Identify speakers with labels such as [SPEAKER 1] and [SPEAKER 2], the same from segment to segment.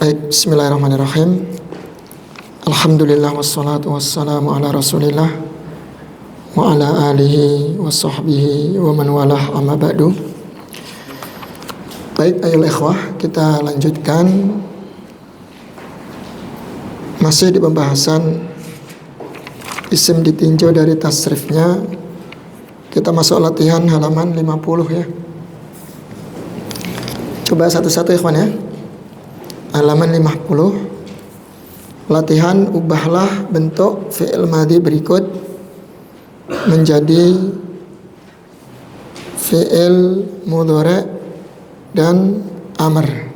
[SPEAKER 1] Baik, bismillahirrahmanirrahim. Alhamdulillah wassalatu wassalamu ala rasulillah wa ala alihi wa sahbihi wa man walah amma ba'du. Baik, ayolah ikhwah, kita lanjutkan masih di pembahasan isim ditinjau dari tasrifnya. Kita masuk latihan halaman 50 ya. Coba satu-satu ikhwan ya. Halaman 50. Latihan ubahlah bentuk fi'il madhi berikut menjadi fi'il mudhari' dan amr.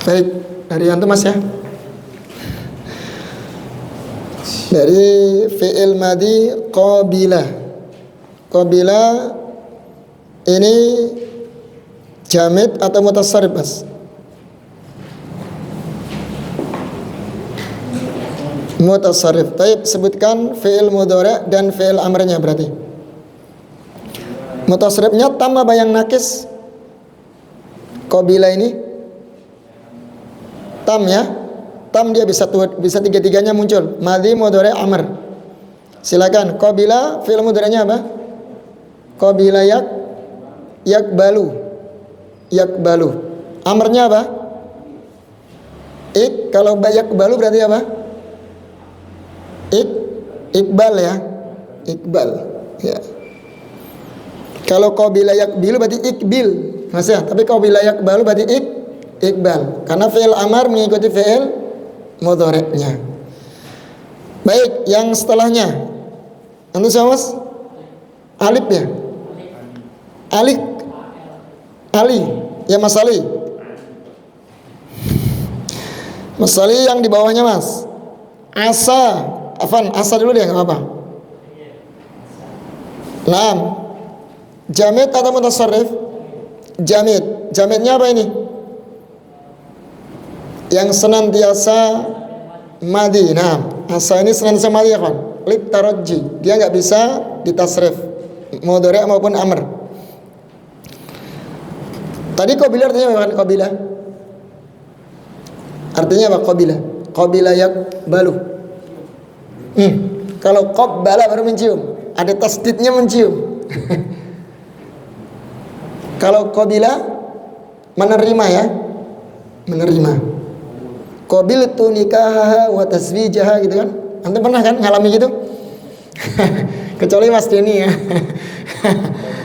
[SPEAKER 1] Baik, dari antum Mas ya. Dari fi'il madhi qabila. Qabila ini jamid atau mutasarrif, Mas? Mutasarrif. Baik, sebutkan fi'il mudhari' dan fi'il amrnya berarti. Mutasarrifnya tam apa yang nakis? Qabila ini tam ya. Tam dia bisa tiga-tiganya muncul. Madhi, mudhari', amr. Silakan. Qabila fi'il mudhari'nya apa? Qabila yakbalu. Yakbalu. Amrnya apa? Kalau yakbalu berarti apa? Iqbal ya. Iqbal ya. Kalau qabila yakbilu berarti ikbil, Mas ya. Tapi qabila yakbalu berarti iqbal. Karena fi'il amar mengikuti fi'il mudhari'nya. Baik, yang setelahnya. Antum siapa, Mas? Alif ya? Ali, ya Mas Ali. Mas Ali yang di bawahnya Mas. Asa dulu deh, nggak apa-apa. Naam. Jamid atau mutasarrif? Jamid. Jamidnya apa ini? Yang senantiasa madhi. Nah, asa ini senantiasa madhi ya kan? Lit tarajji. Dia nggak bisa ditasrif, mudhari' maupun amr. Tadi qabila artinya apa? Qabila artinya apa? Qabila yakbalu. Kalau qabbala baru mencium, ada tasdidnya mencium. Kalau qabila menerima ya, menerima. Qabiltu nikahaha wa taswijaha gitu kan? Antum pernah kan ngalami gitu? Kecuali Mas Denny ya.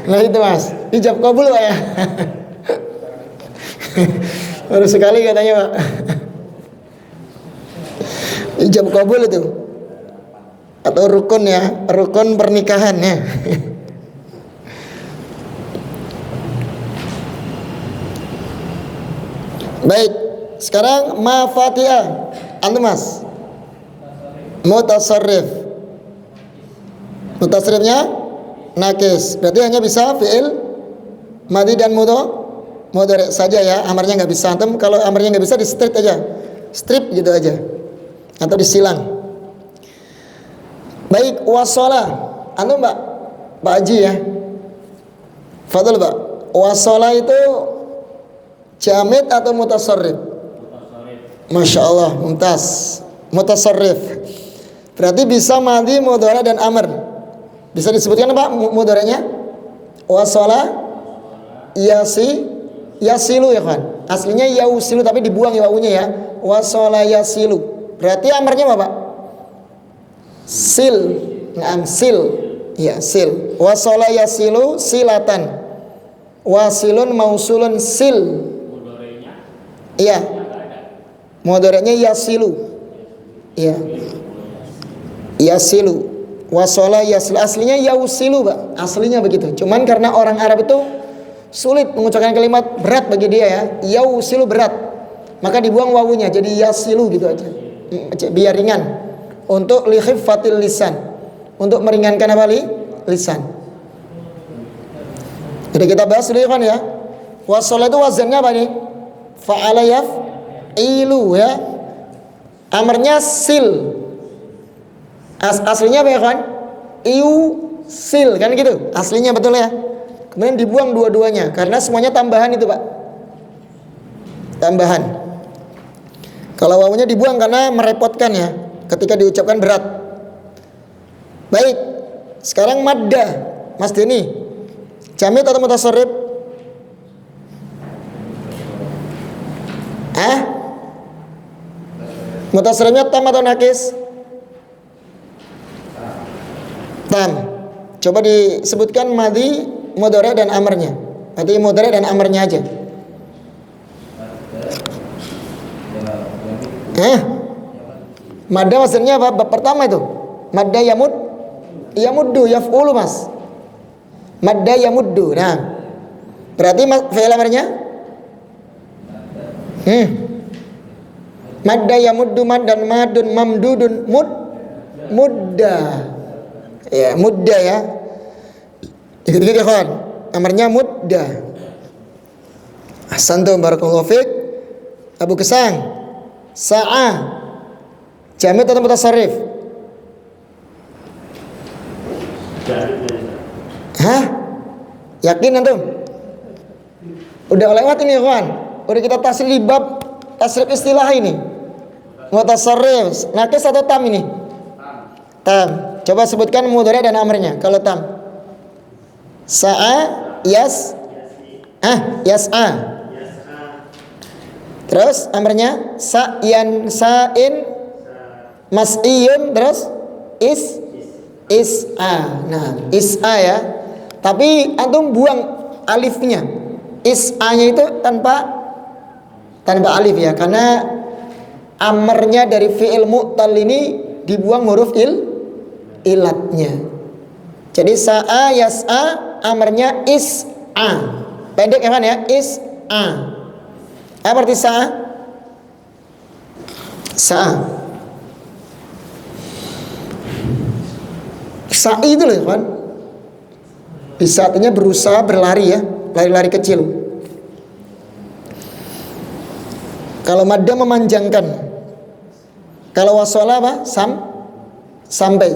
[SPEAKER 1] Nah itu Mas, ijab qabul Pak ya. Baru sekali katanya Pak. Ijab qabul itu atau rukun ya, rukun pernikahan ya. Baik, sekarang mafatihah. Antum Mas, mutasarrif. Mutasarrifnya nakis, berarti hanya bisa fi'il madhi dan mudhari' saja ya. Amarnya nggak bisa. Antum kalau amarnya nggak bisa, di strip aja, strip gitu aja, atau disilang. Baik, wasala. Antum Pak Haji ya, fadhol Pak. Wasala itu jamid atau mutasarrif? Masya Allah, mumtaz. Mutasarrif berarti bisa madhi, mudhari' dan amr. Bisa disebutkan Pak mudhari'nya? Wasala yasilu ya kan? Aslinya yausilu tapi dibuang ya wawunya ya. Wasala yasilu. Berarti amarnya apa Pak? Sil. Naam, sil. Ya, sil. Wasala yasilu silatan. Wasilun mausulun sil. Iya. Mudhari'nya yasilu. Iya. Yasilu. Wasala yasilu. Aslinya yausilu Pak. Aslinya begitu. Cuman karena orang Arab itu sulit mengucapkan kalimat, berat bagi dia ya. Yausilu berat, maka dibuang wawunya jadi yasilu gitu aja, biar ringan. Untuk li khiffatil lisan, untuk meringankan apa lisan. Jadi kita bahas dulu kan ya. Wasala itu wazannya apa nih? Fa'ala yaf'ilu ya. Amarnya sil. Aslinya apa ya kan? Iu sil kan gitu. Aslinya betul ya. kemudian dibuang dua-duanya karena semuanya tambahan itu Pak. Tambahan. Kalau wawunya dibuang karena merepotkan ya, ketika diucapkan berat. Baik, sekarang madda, Mas Denny, jamid atau mutasarrif? Mutasarrifnya tam atau nakis? Tam. Coba disebutkan madhi, mudhari dan amarnya. Berarti mudhari dan amarnya aja. Madda maksudnya apa? Bab pertama itu. Madda yamuddu yaf'ulu Mas. Madda yamuddu. Nah. Berarti fi'il amarnya? Madda yamuddu maddan madun mamdudun mudda. Ya, mudda ya. Dikit-dikit ya kawan. Amarnya mudda. Ahsantum barakallahu fiik. Abu Kesang. Sa'a. Jamid atau mutasarrif? Yakin antum? Udah lewat ini kawan. Udah kita tasrif bab tasrif istilah ini. Mutasarrif, nakis atau tam ini? Tam. Coba sebutkan mudhari dan amrnya kalau tam. Sa'a, yas'a. Terus amrnya sa'yan, sa'in, mas'iyun, terus is'a. Nah, is'a ya. Tapi antum buang alifnya. Is'a-nya itu tanpa alif ya, karena amarnya dari fi'il mu'tal ini dibuang huruf ilatnya. Jadi sa'a yas'a amarnya is'a. Pendek ya kan ya? Is'a. Apa arti sa'a? Sa'a. Sa'i itu loh kan. Bisa artinya berusaha berlari ya, lari-lari kecil. Kalau madda memanjangkan. Kalau wasala apa? Sampai.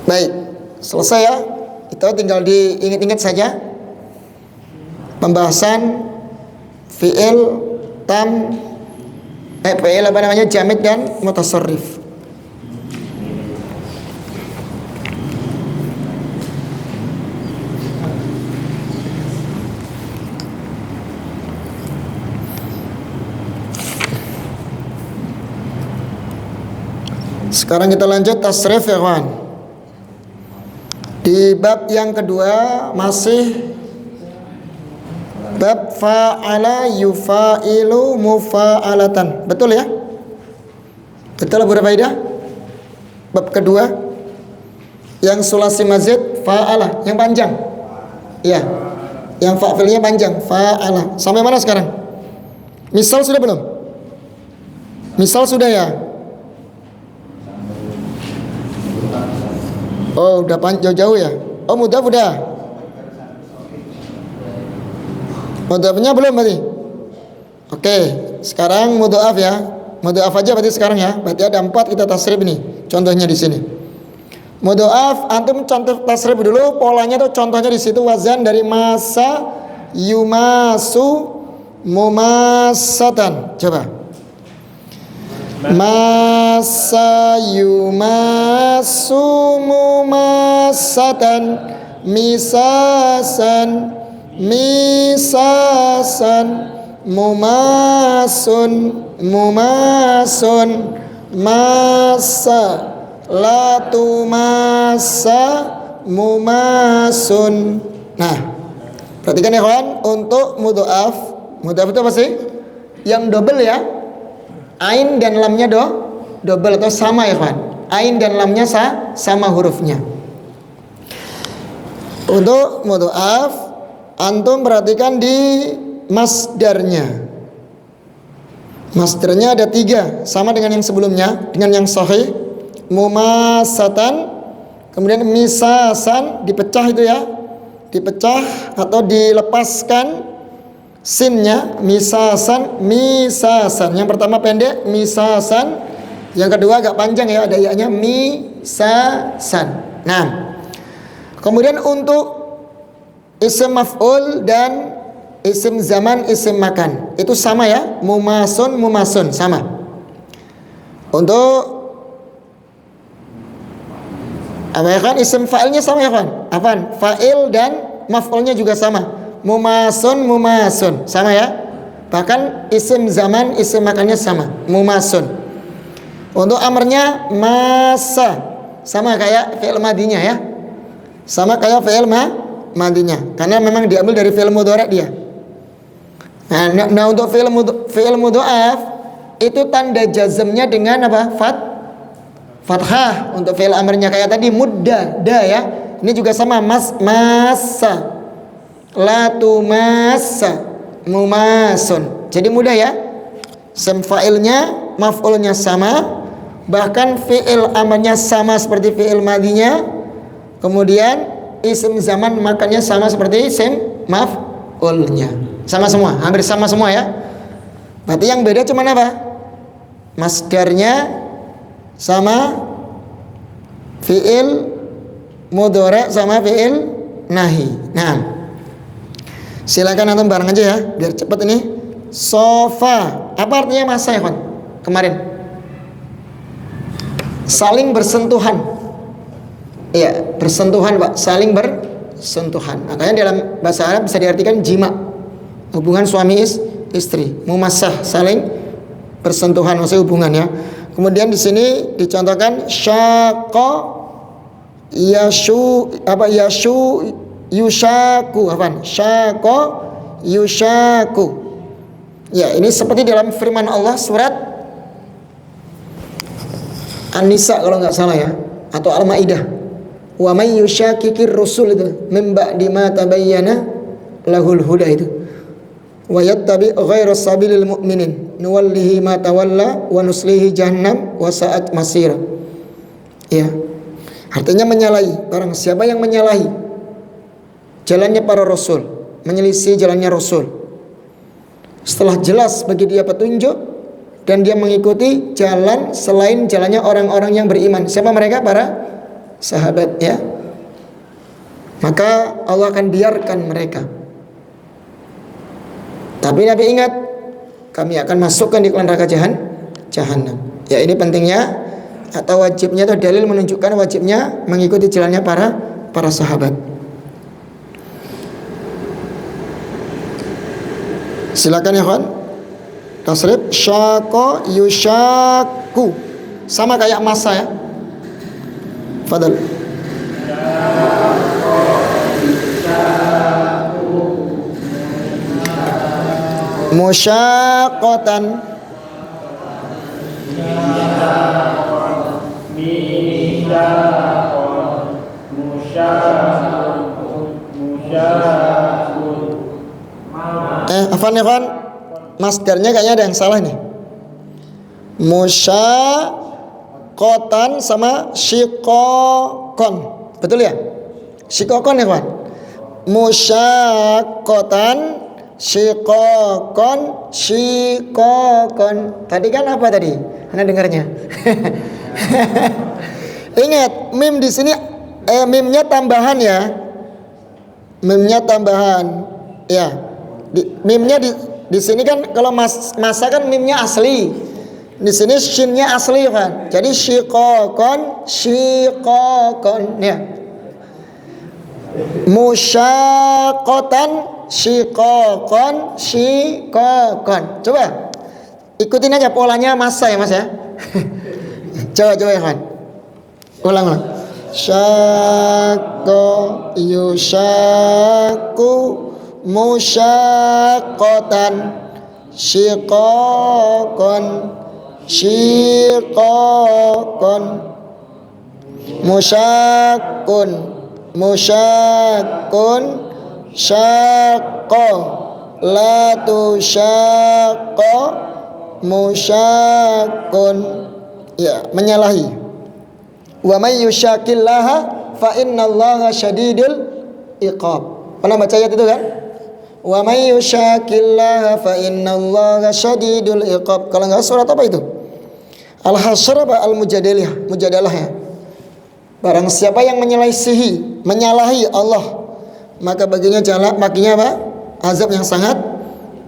[SPEAKER 1] Baik, selesai ya. Itu tinggal diingat-ingat saja. Pembahasan fi'il tam fi'il apa namanya? Jamid dan mutasarrif. Sekarang kita lanjut tasrif ya kawan. Di bab yang kedua masih bab fa'ala yufa'ilu mufa'alatan. Betul ya? Betul Abu Rafaidah? Bab kedua yang sulasi mazid fa'ala yang panjang. Iya. Yang fa'ilnya panjang, fa'ala. Sampai mana sekarang? Misal sudah belum? Misal sudah ya? Oh, udah jauh-jauh ya? Oh, mudhaf udah. Mudhafnya belum berarti? Oke, sekarang mudhaf ya. Mudhaf aja berarti sekarang ya. Berarti ada 4 kita tasrif nih. Contohnya di sini. Mudhaf antum contoh tasrif dulu, polanya tuh contohnya di situ wazan dari masa yumasu mumasatan. Coba. Masa yumasu mumasatan misasan mumasun masa latu masa mumasun. Nah, perhatikan ya kawan, untuk mudhaf itu apa sih? Yang double ya. Ain dan lamnya double atau sama ya kawan. Ain dan lamnya sama hurufnya. Untuk mudhaf antum perhatikan di masdarnya. Masdarnya ada 3, sama dengan yang sebelumnya, dengan yang sahih. Mumasatan, kemudian misasan, dipecah itu ya. Dipecah atau dilepaskan sinnya, misasan. Yang pertama pendek, misasan. Yang kedua agak panjang ya, ada ya-nya, misasan. Nah, kemudian untuk Isim maf'ul dan isim zaman, isim makan itu sama ya, mumasun sama. Untuk apa ya kan, isim fa'ilnya sama ya kan, apaan? Fa'il dan maf'ulnya juga sama, mumasun sama ya. Bahkan isim zaman, isim makannya sama, mumasun. Untuk amrnya masa, sama kayak fi'il madinya ya, sama kayak fi'il madinya, karena memang diambil dari fi'il mudhari' dia. Nah untuk fi'il mudha'af itu tanda jazmnya dengan apa? Fathah. Untuk fi'il amrnya kayak tadi mudda, da ya. Ini juga sama, masa, la tumassa, mumasun. Jadi mudah ya. Sem fa'ilnya, maf'ulnya sama, bahkan fi'il amrnya sama seperti fi'il madinya. Kemudian isim zaman makannya sama seperti isim maf'ulnya. Sama semua, hampir sama semua ya. Berarti yang beda cuma apa? Masdarnya sama fi'il mudhari' sama fi'il nahi. Nah, silakan antum bareng aja ya, biar cepat ini. Sofa, apa artinya masa ya kan? Kemarin saling bersentuhan. Iya, bersentuhan Pak, saling bersentuhan. Makanya dalam bahasa Arab bisa diartikan jima, hubungan suami istri, mumassah, saling bersentuhan, maksudnya hubungan ya. Kemudian di sini dicontohkan syaqa yushaku, apa? Syaqa yushaku. Ya, ini seperti dalam firman Allah surat An-Nisa kalau nggak salah ya, atau Al-Maidah. Wa may yushakikir rusul itu min ba'di ma tabayyana lahul huda itu. Wa yattabi ghairu sabilil mu'minin nuwallihi ma tawalla wa nuslihi jahannam wa sa'at masira. Ya. Artinya menyalahi, barang siapa yang menyalahi jalannya para rasul, menyelisih jalannya rasul, setelah jelas bagi dia petunjuk dan dia mengikuti jalan selain jalannya orang-orang yang beriman. Siapa mereka? Para sahabat ya. Maka Allah akan biarkan mereka. Tapi Nabi ingat, kami akan masukkan di neraka jahanam. Ya, ini pentingnya atau wajibnya, atau dalil menunjukkan wajibnya mengikuti jalannya para sahabat. Silakan ya kawan. Tasrif syaqa yushaku, sama kayak masa ya. Fadal. Musyaqqatan, Afan ya kan? Masdarnya kayaknya ada yang salah nih. Musyaqqatan sama syiqqaqan. Betul ya? Syiqqaqan ya kan? Musyaqqatan, syiqqaqan, syiqqaqan. Tadi kan apa tadi? Anda dengarnya? Ingat, mim di sini mimnya tambahan ya. Mimnya tambahan. Ya. Mimnya di sini kan kalau masa kan mimnya asli. Di sini shinnya asli kan. Jadi syiqqaqan, syiqqaqan ya. Musyaqqatan, syiqqaqan, syiqqaqan. Coba ikutin aja polanya masa ya Mas ya. Coba ya kan. Ulang. Syaqqa yushaqqu musyaqqatan, syiqqaqan, syiqqaqan, musyaqqun, musyaqqun, syaqqa, la tusyaqqa, musyaqqun. Ya, menyalahi. Wa may yushaqillaha fa innallaha syadidul iqab. Pernah baca ayat itu kan? Wa may yushaqillaha fa innallaha syadidul iqab. Kalau enggak surat apa itu? Al-Hasyr apa Al-Mujadalah? Mujadalah ya. Barang siapa yang menyalahi Allah, maka baginya apa? Azab yang sangat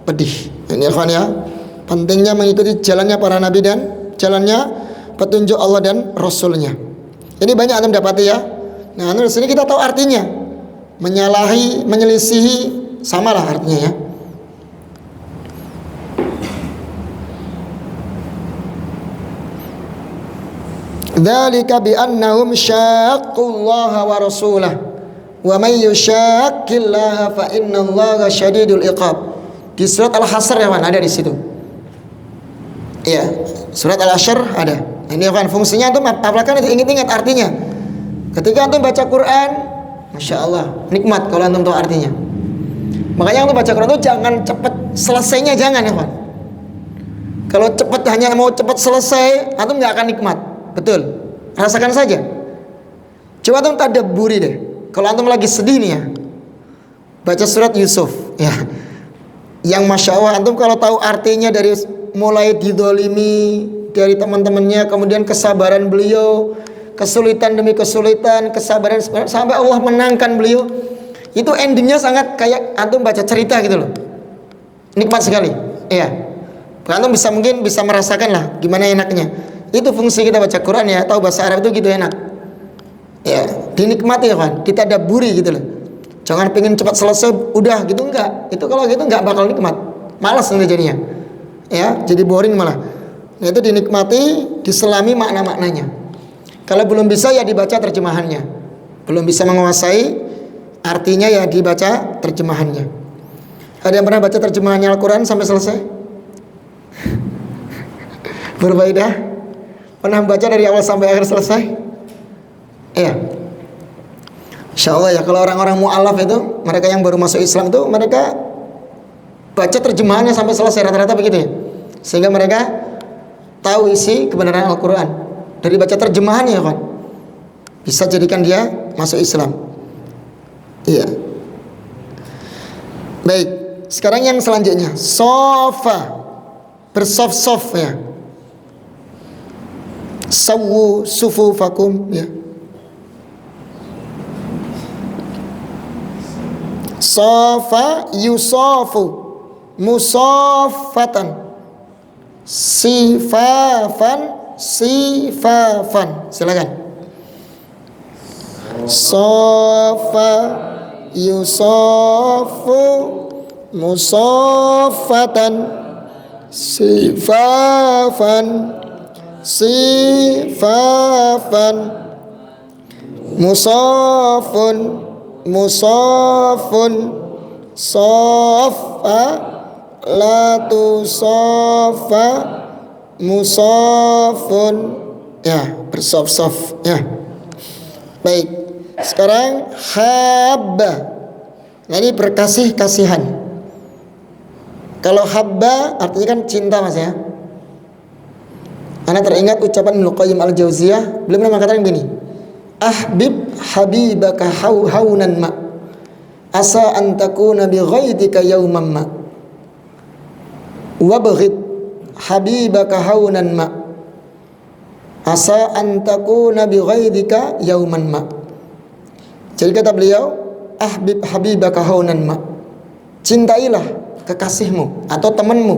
[SPEAKER 1] pedih. Ini ikhwan ya, pentingnya mengikuti jalannya para nabi dan jalannya petunjuk Allah dan Rasulnya. Ini banyak antum dapati ya. Nah, di sini kita tahu artinya. Menyalahi, menyelisihi, samalah artinya ya. Dzalika bi annahum syaqqullaha wa rasulahu wa may yushaqqillaha fa innallaha syadidul iqab. Di surat Al-Hasyr ya kan ada di situ. Iya, surat Al-Hasyr ada. Ini kan fungsinya antum apalkan itu ingat-ingat artinya. Ketika antum baca Quran, Masya Allah, nikmat kalau antum tahu artinya. Makanya antum baca Quran itu jangan cepat selesainya, jangan ya kan. Kalau cepat hanya mau cepat selesai, antum nggak akan nikmat. Betul, rasakan saja. Coba antum tadabburi deh. Kalau antum lagi sedih nih ya, baca surat Yusuf ya, yang Masya Allah antum kalau tahu artinya dari mulai didolimi dari teman-temannya, kemudian kesabaran beliau, kesulitan demi kesulitan, kesabaran sampai Allah menangkan beliau, itu endingnya sangat kayak antum baca cerita gitu loh, nikmat sekali. Iya, antum mungkin bisa merasakan lah gimana enaknya. Itu fungsi kita baca Quran ya, tahu bahasa Arab itu gitu enak. Ya, dinikmati ya kan, kita daburi gitu loh. Jangan pengen cepat selesai, udah gitu enggak. Itu kalau gitu enggak bakal nikmat, malas nanti jadinya. Ya, jadi boring malah. Nah, itu dinikmati, diselami makna-maknanya. Kalau belum bisa ya dibaca terjemahannya. Belum bisa menguasai artinya ya dibaca terjemahannya. Ada yang pernah baca terjemahannya Al-Quran sampai selesai? Berbeda? Pernah baca dari awal sampai akhir selesai? Iya. Insya Allah ya, kalau orang-orang mu'alaf itu, mereka yang baru masuk Islam itu, mereka baca terjemahannya sampai selesai rata-rata begitu ya, sehingga mereka tahu isi kebenaran Al-Quran dari baca terjemahannya kan, bisa jadikan dia masuk Islam. Iya. Baik, sekarang yang selanjutnya sofa, bersof-sof ya, sawu sufufakum ya. Sofa yusofu musofatan sifafan sifafan. Silakan. Sofa yusofu musofatan sifafan sifafan musofun musafun safa latu safa musafun ya, bersaf-saf ya. Baik, sekarang habba, nah ini berkasih-kasihan. Kalau habba artinya kan cinta mas ya. Ana teringat ucapan Ibnu Qayyim al-Jauziyah, beliau pernah mengatakan begini, ahbib habibaka haunan ma asa an takuna bi ghaidika yawman ma wabghid habibaka haunan ma asa an takuna bi ghaidika yawman ma. Jadi kata beliau, ahbib habibaka haunan ma, cintailah kekasihmu atau temanmu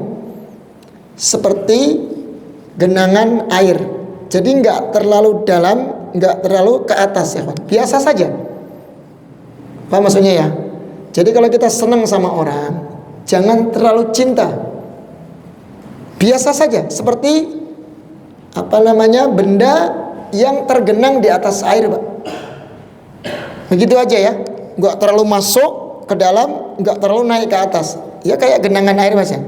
[SPEAKER 1] seperti genangan air. Jadi enggak terlalu dalam, enggak terlalu ke atas ya kan, biasa saja. Apa maksudnya ya? Jadi kalau kita senang sama orang, jangan terlalu cinta, biasa saja, seperti benda yang tergenang di atas air, Pak. Begitu aja ya, enggak terlalu masuk ke dalam, enggak terlalu naik ke atas. Ya kayak genangan air Mas ya,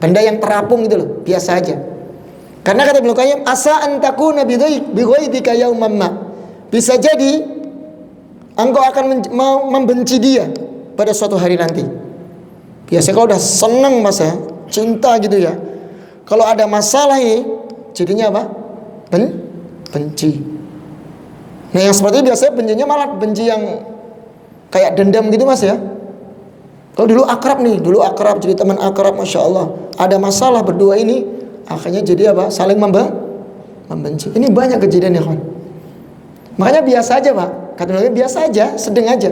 [SPEAKER 1] benda yang terapung gitu loh, biasa aja. Karena kata Ibnu Qayyim, asa an takuna bi ghaidika yauman ma, bisa jadi engkau akan membenci dia pada suatu hari nanti. Biasanya kalau udah seneng mas ya, cinta gitu ya, kalau ada masalah ini jadinya apa? Benci. Nah yang seperti itu biasanya bencinya malah benci yang kayak dendam gitu mas ya. Kalau dulu akrab jadi teman akrab, masya Allah. Ada masalah berdua ini, akhirnya jadi apa? Saling membenci. Ini banyak kejadian ya kawan. Makanya biasa aja Pak. Kata biasa aja, sedang aja.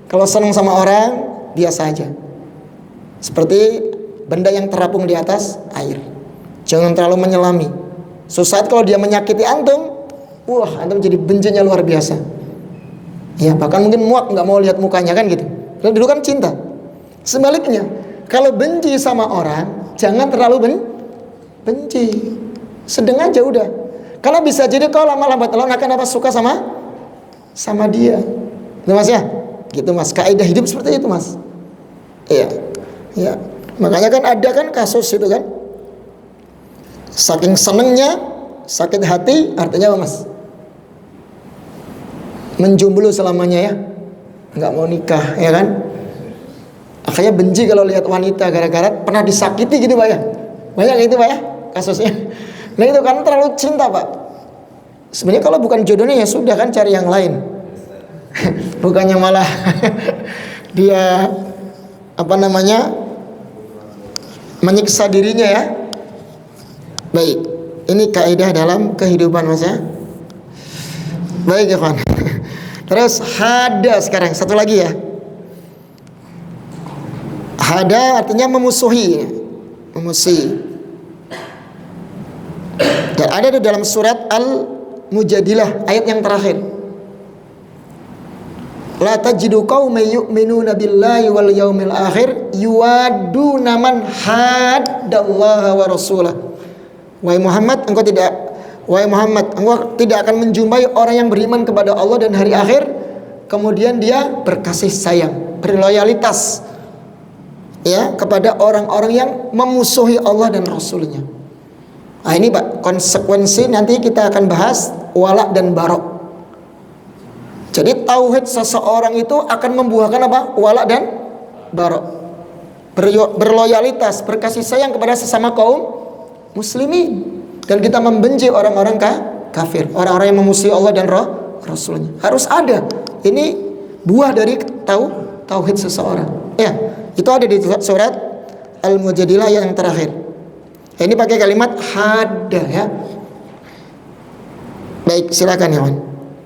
[SPEAKER 1] Kalau senang sama orang biasa aja, seperti benda yang terapung di atas air. Jangan terlalu menyelami. Suatu kalau dia menyakiti antum, wah antum jadi bencinya luar biasa. Ya bahkan mungkin muak, nggak mau lihat mukanya kan gitu. Kalau dulu kan cinta. Sebaliknya, kalau benci sama orang, jangan terlalu benci. Sedang aja udah. Karena bisa jadi kau lama-lama akan apa suka sama dia. Gitu Mas ya? Gitu Mas. Kaidah hidup seperti itu Mas. Iya. Ya. Makanya kan ada kan kasus itu kan. Saking senengnya, sakit hati, artinya apa Mas? Menjomblo selamanya ya. Nggak mau nikah, ya kan? Akhirnya benci kalau lihat wanita gara-gara pernah disakiti gitu Pak ya. Banyak gitu Pak ya kasusnya. Nah itu kan terlalu cinta Pak. Sebenarnya kalau bukan jodohnya ya sudah kan cari yang lain. Bukannya malah dia menyiksa dirinya ya. Baik, ini kaidah dalam kehidupan Mas ya. Baik ya Pak. Terus hada sekarang satu lagi ya. Hada artinya memusuhi. Dan ada di dalam surat Al-Mujadilah ayat yang terakhir. La tajidu qauman yu'minuna billahi wal yaumil akhir yuwadduna man haddallaha wa rasulah. Wahai Muhammad, engkau tidak akan menjumpai orang yang beriman kepada Allah dan hari akhir kemudian dia berkasih sayang, berloyalitas ya kepada orang-orang yang memusuhi Allah dan Rasulnya. Nah ini Pak, konsekuensi nanti kita akan bahas wala dan barok. Jadi tauhid seseorang itu akan membuahkan apa? Wala dan barok. Berloyalitas, berkasih sayang kepada sesama kaum muslimin. Dan kita membenci orang-orang kafir, orang-orang yang memusuhi Allah dan Rasulnya. Harus ada. Ini buah dari tauhid seseorang. Ya, itu ada di surat Al-Mujadilah yang terakhir. Ini pakai kalimat hada ya. Baik, silakan ya Wan.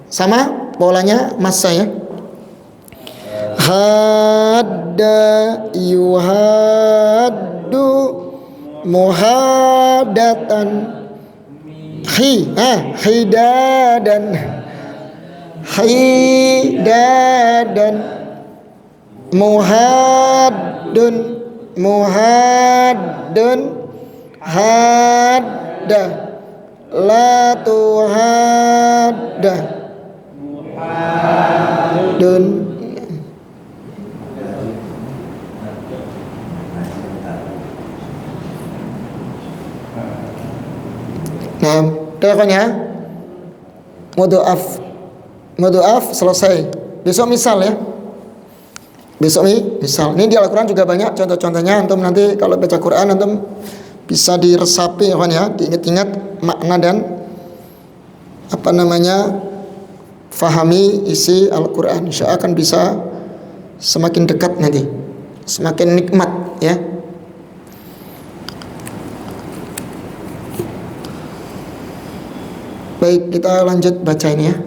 [SPEAKER 1] Sama polanya Mas saya. Hada yuhaddu muhadatan hidadan muhaddun hadda la tuhadda dun. Nah, teleponnya Mudu'af selesai. Besok misal ya. Besok misal. Ini di Al-Quran juga banyak contoh-contohnya. Antum nanti kalau baca Quran antum bisa diresapi ya, diingat-ingat makna dan fahami isi Al-Quran. Insya Allah akan bisa semakin dekat nanti, semakin nikmat ya. Baik, kita lanjut baca ini ya.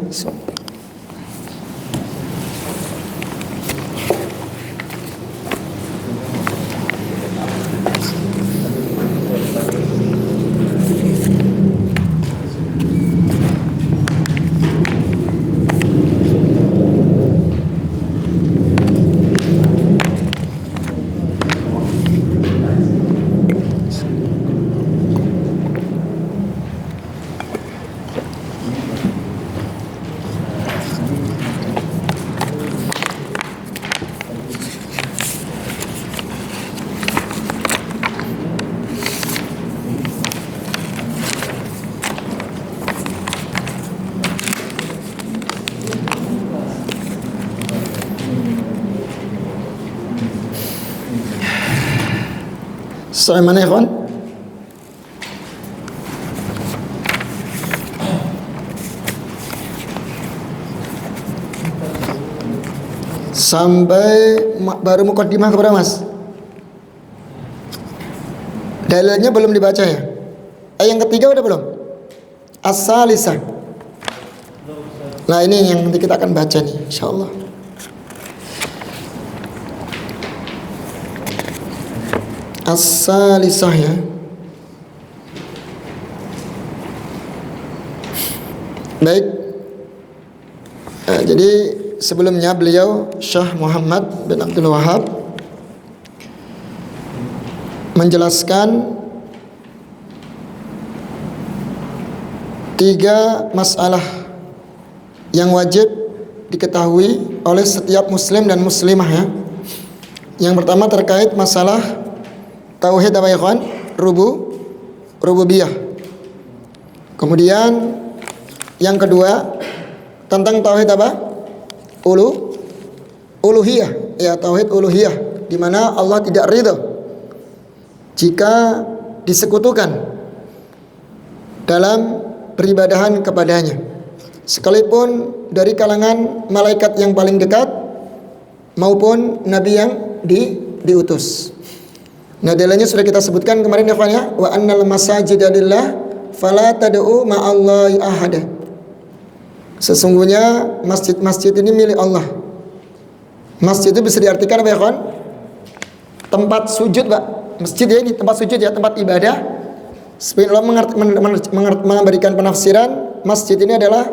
[SPEAKER 1] Sampai mana ya kawan? Sampai baru mukaddimah kepada Mas. Dalilnya belum dibaca ya? Yang ketiga udah belum? As-salisah. Nah ini yang nanti kita akan baca nih, insyaallah. As-salisah ya. Baik. Jadi sebelumnya beliau Syekh Muhammad bin Abdul Wahab menjelaskan 3 masalah yang wajib diketahui oleh setiap muslim dan muslimah ya. Yang pertama terkait masalah tauhid apa ya kawan? Rububiyah. Kemudian yang kedua tentang tauhid apa? Uluhiyah. Ya, tauhid uluhiyah, di mana Allah tidak ridha jika disekutukan dalam peribadahan kepadanya, sekalipun dari kalangan malaikat yang paling dekat maupun nabi yang diutus. Nah, dalilnya sudah kita sebutkan kemarin ya, wa annal masajida lillah fala tad'u ma'allahi ahada. Sesungguhnya masjid-masjid ini milik Allah. Masjid itu bisa diartikan apa ya kawan? Tempat sujud, Pak. Masjid ya, ini tempat sujud ya, tempat ibadah. Sebenarnya Allah memberikan penafsiran masjid ini adalah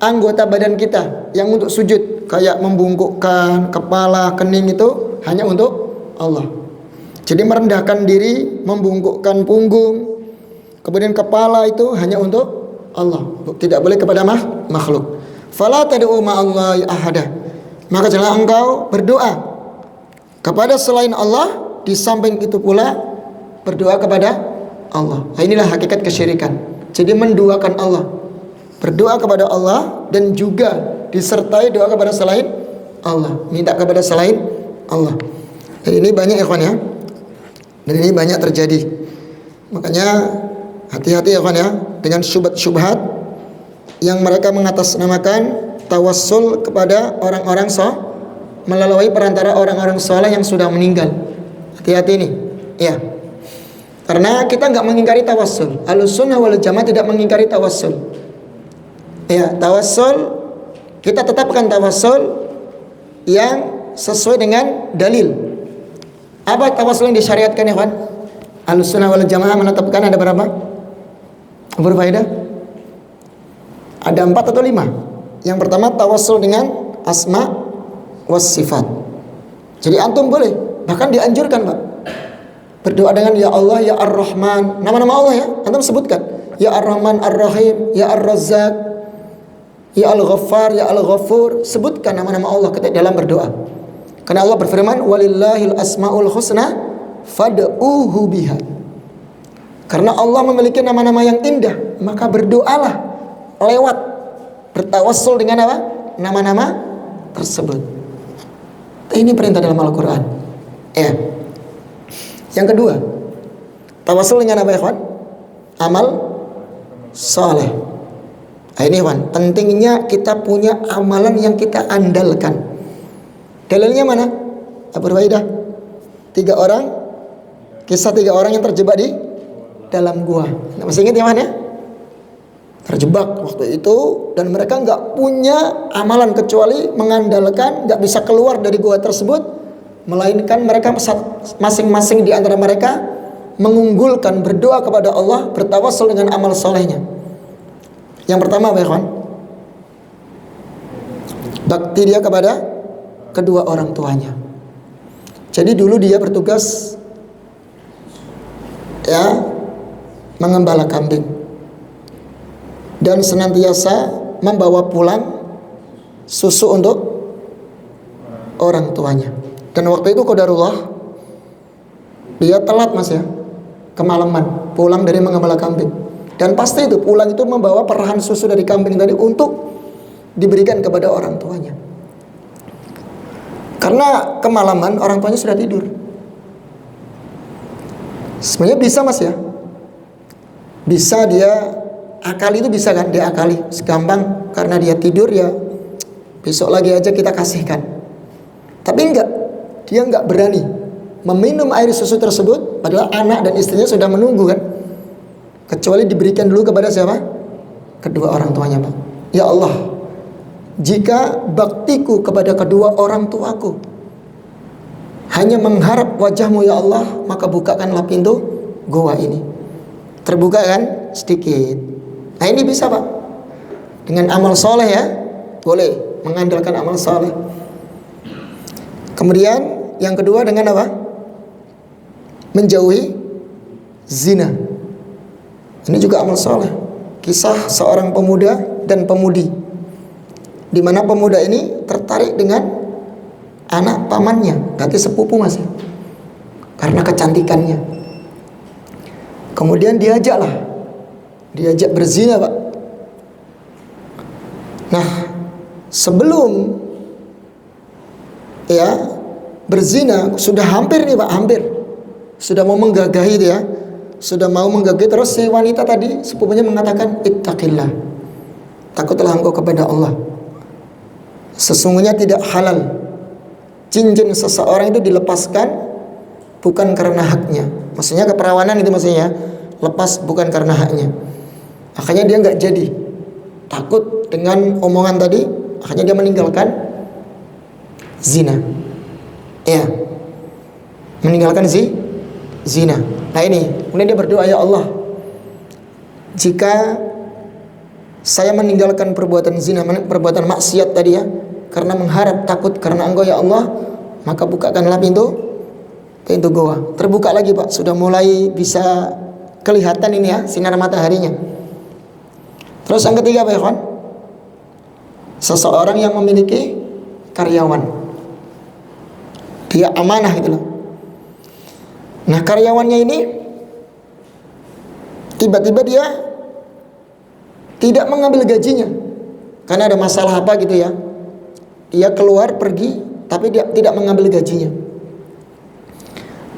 [SPEAKER 1] anggota badan kita yang untuk sujud, kayak membungkukkan kepala, kening itu hanya untuk Allah. Jadi merendahkan diri, membungkukkan punggung, kemudian kepala itu hanya untuk Allah, tidak boleh kepada makhluk. Fala tad'u ma'allahi ahada. Maka janganlah engkau berdoa kepada selain Allah, di samping itu pula berdoa kepada Allah. Nah, inilah hakikat kesyirikan. Jadi menduakan Allah, berdoa kepada Allah dan juga disertai doa kepada selain Allah, minta kepada selain Allah. Dan ini banyak ikhwan ya. Dan ini banyak terjadi. Makanya hati-hati ya kawan ya dengan syubhat-syubhat yang mereka mengatasnamakan tawassul kepada orang-orang melalui perantara orang-orang saleh yang sudah meninggal. Hati-hati nih, ya. Karena kita nggak mengingkari tawassul. Ahlussunnah wal Jamaah tidak mengingkari tawassul. Ya, tawassul kita tetapkan tawassul yang sesuai dengan dalil. Apa tawassul yang disyariatkan ya kawan? Ahlussunnah wal Jamaah menetapkan ada berapa? Berfaedah? Ada 4 atau 5. Yang pertama tawassul dengan asma was sifat. Jadi antum boleh, bahkan dianjurkan Pak, berdoa dengan ya Allah, ya Ar-Rahman, nama-nama Allah ya, antum sebutkan ya Ar-Rahman, Ar-Rahim, ya Ar-Razzaq, ya Al-Ghaffar, ya Al-Ghafur. Sebutkan nama-nama Allah ketika dalam berdoa, karena Allah berfirman walillahil asmaul husna fad'uhu biha. Karena Allah memiliki nama-nama yang indah, maka berdoalah lewat bertawassul dengan apa? Nama-nama tersebut. Ini perintah dalam Al-Quran. Ya. Yang kedua, tawassul dengan apa ya kawan? Amal soleh. Nah, ini kawan, pentingnya kita punya amalan yang kita andalkan. Dalilnya mana? Abu Huraidah. 3 orang, kisah 3 orang yang terjebak di dalam gua. Masih ingat ya man ya? Terjebak waktu itu dan mereka nggak punya amalan kecuali mengandalkan, nggak bisa keluar dari gua tersebut, melainkan mereka masing-masing di antara mereka mengunggulkan berdoa kepada Allah, bertawassul dengan amal solehnya. Yang pertama apa ya kawan? Bakti dia kepada kedua orang tuanya. Jadi dulu dia bertugas ya mengembala kambing dan senantiasa membawa pulang susu untuk orang tuanya. Dan waktu itu qadarullah dia telat mas ya, kemalaman pulang dari mengembala kambing, dan pasti itu pulang itu membawa perahan susu dari kambing tadi untuk diberikan kepada orang tuanya. Karena kemalaman orang tuanya sudah tidur. Sebenarnya bisa mas ya, bisa dia akali, itu bisa kan dia akali segampang, karena dia tidur ya besok lagi aja kita kasihkan. Tapi enggak, dia enggak berani meminum air susu tersebut padahal anak dan istrinya sudah menunggu kan, kecuali diberikan dulu kepada siapa? Kedua orang tuanya Pak. Ya Allah, jika baktiku kepada kedua orang tuaku hanya mengharap wajahmu ya Allah, maka bukakanlah pintu goa ini. Terbuka kan? Sedikit. Nah ini bisa Pak, dengan amal soleh ya, boleh mengandalkan amal soleh. Kemudian yang kedua dengan apa? Menjauhi zina. Ini juga amal soleh. Kisah seorang pemuda dan pemudi, di mana pemuda ini tertarik dengan anak pamannya, berarti sepupu masih, karena kecantikannya. Kemudian diajak berzina Pak. Nah sebelum ya berzina sudah hampir nih Pak, hampir sudah mau menggagahi itu ya, sudah mau menggagahi. Terus si wanita tadi sepupunya mengatakan, ittaqillah, takutlah engkau kepada Allah, sesungguhnya tidak halal cincin seseorang itu dilepaskan bukan karena haknya. Maksudnya keperawanan itu maksudnya, lepas bukan karena haknya. Akhirnya dia nggak jadi, takut dengan omongan tadi, akhirnya dia meninggalkan zina. Ya, meninggalkan zina. Nah ini, kemudian dia berdoa, ya Allah, jika saya meninggalkan perbuatan zina, perbuatan maksiat tadi ya, karena mengharap takut karena Engkau ya Allah, maka bukakanlah pintu goa. Terbuka lagi Pak, sudah mulai bisa kelihatan ini ya, sinar mataharinya. Terus yang ketiga Pak Ikhwan, seseorang yang memiliki karyawan, dia amanah gitu loh. Nah karyawannya ini tiba-tiba dia tidak mengambil gajinya karena ada masalah apa gitu ya. Dia keluar pergi tapi dia tidak mengambil gajinya.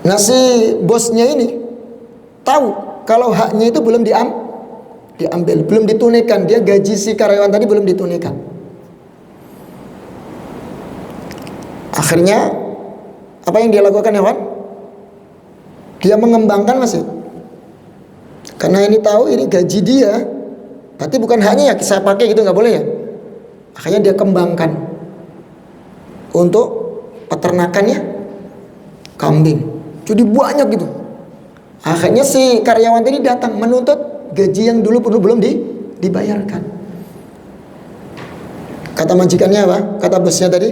[SPEAKER 1] Nah si bosnya ini tahu kalau haknya itu belum diambil, belum ditunaikan. Dia gaji si karyawan tadi belum ditunaikan. Akhirnya apa yang dia lakukan ya Wan? Dia mengembangkan masih, karena ini tahu ini gaji dia, berarti bukan haknya ya saya pakai gitu, nggak boleh ya. Akhirnya dia kembangkan untuk peternakannya kambing, jadi banyak gitu. Akhirnya si karyawan tadi datang menuntut gaji yang dulu belum dibayarkan. Kata majikannya apa? Kata bosnya tadi,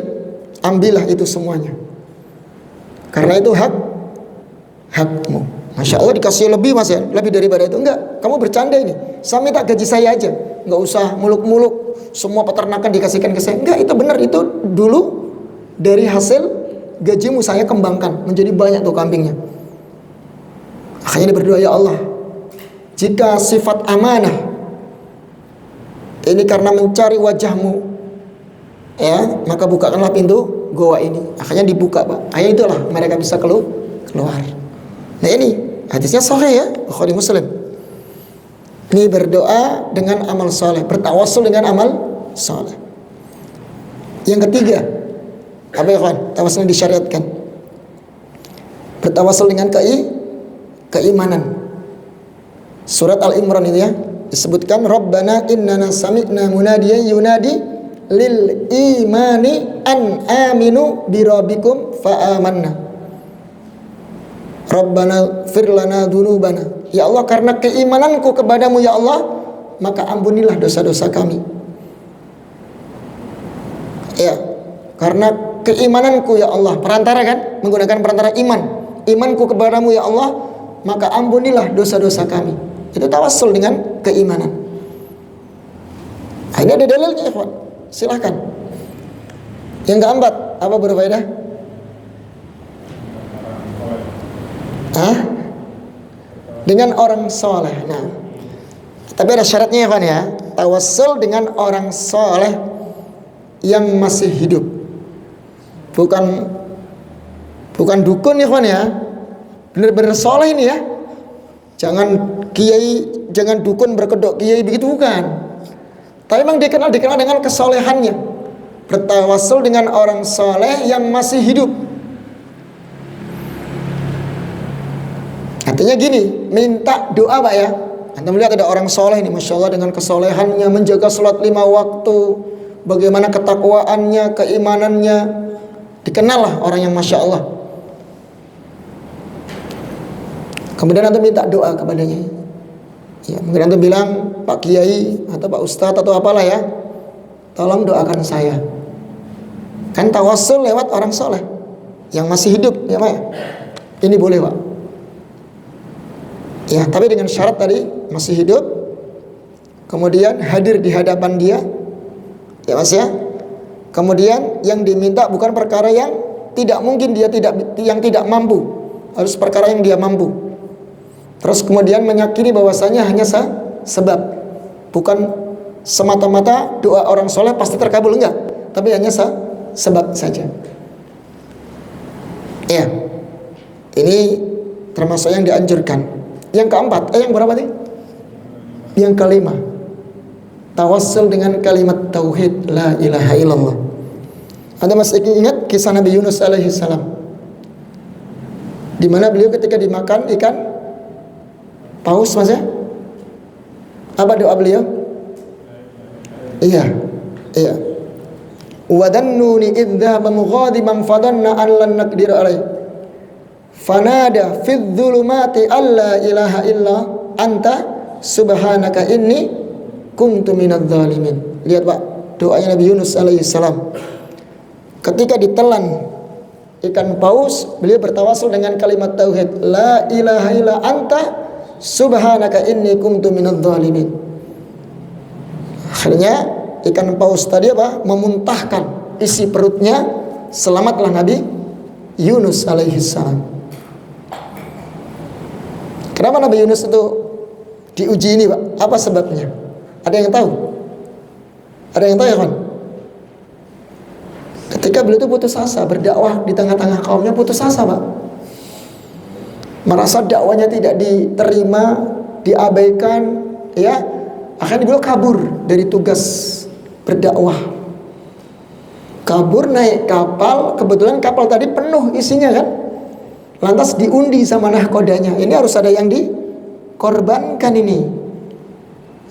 [SPEAKER 1] ambillah itu semuanya, karena itu hakmu. Masya Allah dikasih lebih mas ya, lebih daripada itu. Enggak, kamu bercanda ini, saya minta gaji saya aja, nggak usah muluk-muluk semua peternakan dikasihkan ke saya. Enggak, itu benar, itu dulu dari hasil gajimu saya kembangkan menjadi banyak tuh kambingnya. Akhirnya dia berdoa, ya Allah, jika sifat amanah ini karena mencari wajahmu ya, maka bukakanlah pintu goa ini. Akhirnya dibuka Pak. Akhirnya itulah mereka bisa keluar. Nah ini hadisnya sahih ya, Bukhari Muslim. Ini berdoa dengan amal soleh, bertawassul dengan amal soleh. Yang ketiga, apa ya kawan? Tawassul disyariatkan. Bertawassul dengan keimanan. Surat Al-Imran itu ya, disebutkan Rabbana innana sami'na munadiyan yunadi lil imani an aminu bi rabbikum fa amanna. Rabbana fir lana dzunubana. Ya Allah, karena keimananku kepadamu ya Allah, maka ampunilah dosa-dosa kami. Ya, karena keimananku ya Allah, perantara kan, menggunakan perantara iman. Imanku kepadamu ya Allah, maka ampunilah dosa-dosa kami. Itu tawassul dengan keimanan. Ini ada dalilnya ya, Pak. Silahkan. Yang keempat, apa berfaedah? Dengan orang soleh. Nah, tapi ada syaratnya ya Pak ya. Tawassul dengan orang soleh yang masih hidup. Bukan dukun ya Pak ya. Benar-benar soleh ini ya. Jangan kiai, jangan dukun berkedok kiai begitu, bukan. Tapi memang dikenal dengan kesolehannya. Bertawassul dengan orang soleh yang masih hidup. Artinya gini, minta doa Pak ya. Anda melihat ada orang soleh ini, Masya Allah, dengan kesolehannya, menjaga sholat 5 waktu, bagaimana ketakwaannya, keimanannya, dikenal lah orang yang Masya Allah. Kemudian antum minta doa kepadanya. Ya, mungkin antum bilang, Pak Kiai atau Pak Ustadz atau apalah ya, tolong doakan saya. Kan tawassul lewat orang soleh yang masih hidup, ya Pak. Ini boleh Pak. Ya, tapi dengan syarat tadi masih hidup, kemudian hadir di hadapan dia, ya Mas ya. Kemudian yang diminta bukan perkara yang tidak mungkin dia tidak mampu, harus perkara yang dia mampu. Terus kemudian meyakini bahwasanya hanya sebab, bukan semata-mata doa orang soleh pasti terkabul, enggak, tapi hanya sebab saja. Ya, ini termasuk yang dianjurkan. Yang keempat, yang berapa nih? Yang kelima, tawassul dengan kalimat tauhid la ilaha illallah. Anda masih ingat kisah Nabi Yunus alaihi salam, di mana beliau ketika dimakan ikan paus, Mas ya? Apa doa beliau? Iya. Wa dhannuni idh dhahaba mughadiban fadanna an lan naqdir alaihi fanada fi dhulumati alla ilaha illa anta subhanaka inni kuntu minadz zalimin. Lihat Pak, doanya Nabi Yunus alaihi salam. Ketika ditelan ikan paus, beliau bertawasul dengan kalimat tauhid la ilaha illa anta subhanaka inni kuntu minadz zalimin. Akhirnya ikan paus tadi apa? Memuntahkan isi perutnya, selamatlah Nabi Yunus alaihi salam. Kenapa Nabi Yunus itu diuji ini Pak? Apa sebabnya? Ada yang tahu? Ada yang tahu ya kan? Ketika beliau itu putus asa berdakwah di tengah-tengah kaumnya, putus asa Pak. Merasa dakwanya tidak diterima, diabaikan, ya. Akhirnya beliau kabur dari tugas berdakwah. Kabur naik kapal, kebetulan kapal tadi penuh isinya kan. Lantas diundi sama nahkodanya. Ini harus ada yang dikorbankan ini.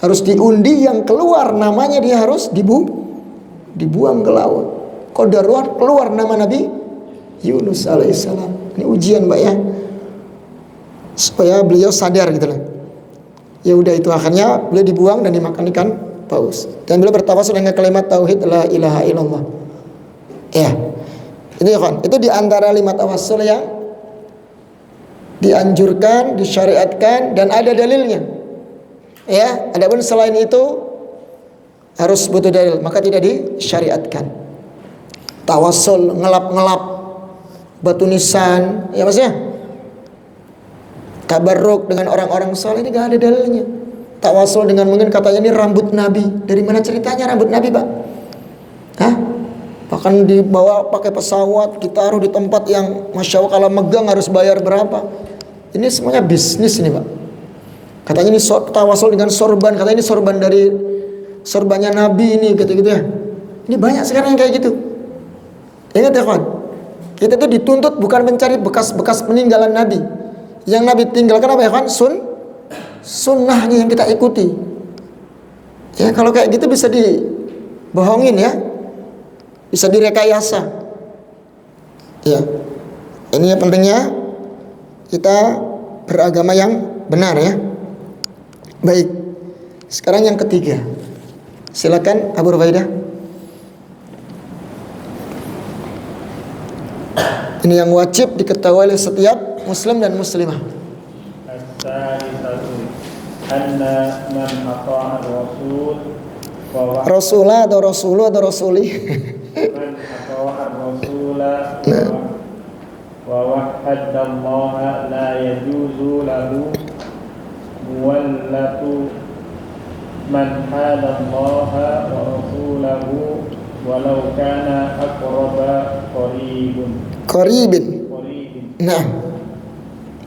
[SPEAKER 1] Harus diundi, yang keluar namanya dia harus dibuang ke laut. Qadarullah keluar nama Nabi Yunus alaihissalam. Ini ujian Mbak ya, supaya beliau sadar gitu loh. Ya udah, itu akhirnya beliau dibuang dan dimakan ikan paus. Dan beliau bertawasul dengan kalimat tauhid la ilaha illallah. Ya, ini kan, itu diantara 5 tawassul yang dianjurkan, disyariatkan dan ada dalilnya. Ya, adapun selain itu harus butuh dalil, maka tidak disyariatkan. Tawassul ngelap-ngelap batu nisan, ya Mas ya. Tabarruk dengan orang-orang soleh, ini gak ada dalilnya. Tawassul dengan mungkin katanya ini rambut Nabi. Dari mana ceritanya rambut Nabi Pak? Hah? Bahkan dibawa pakai pesawat, ditaruh di tempat yang Masya Allah kalau megang harus bayar berapa. Ini semuanya bisnis ini Pak. Katanya ini tawassul dengan sorban, katanya ini sorban dari sorbannya Nabi ini, gitu-gitu ya. Ini banyak sekarang yang kayak gitu. Ingat ya kawan, kita tuh dituntut bukan mencari bekas-bekas peninggalan Nabi. Yang Nabi tinggalkan apa ya kawan? Sunnahnya yang kita ikuti. Ya kalau kayak gitu bisa dibohongin ya, bisa direkayasa. Ya, ini yang pentingnya kita beragama yang benar ya. Baik, sekarang yang ketiga, silakan Abu Rufaidah. Ini yang wajib diketahui oleh setiap muslim dan muslimah. Anna man ata'a Rasulah atau Rasulu atau Rasuli. Man ata'a Rasulah wa wahhada Allah la yajuzu lahu muwallatu man hada Allah wa Rasulahu walau kana aqraba qaribin. Nah,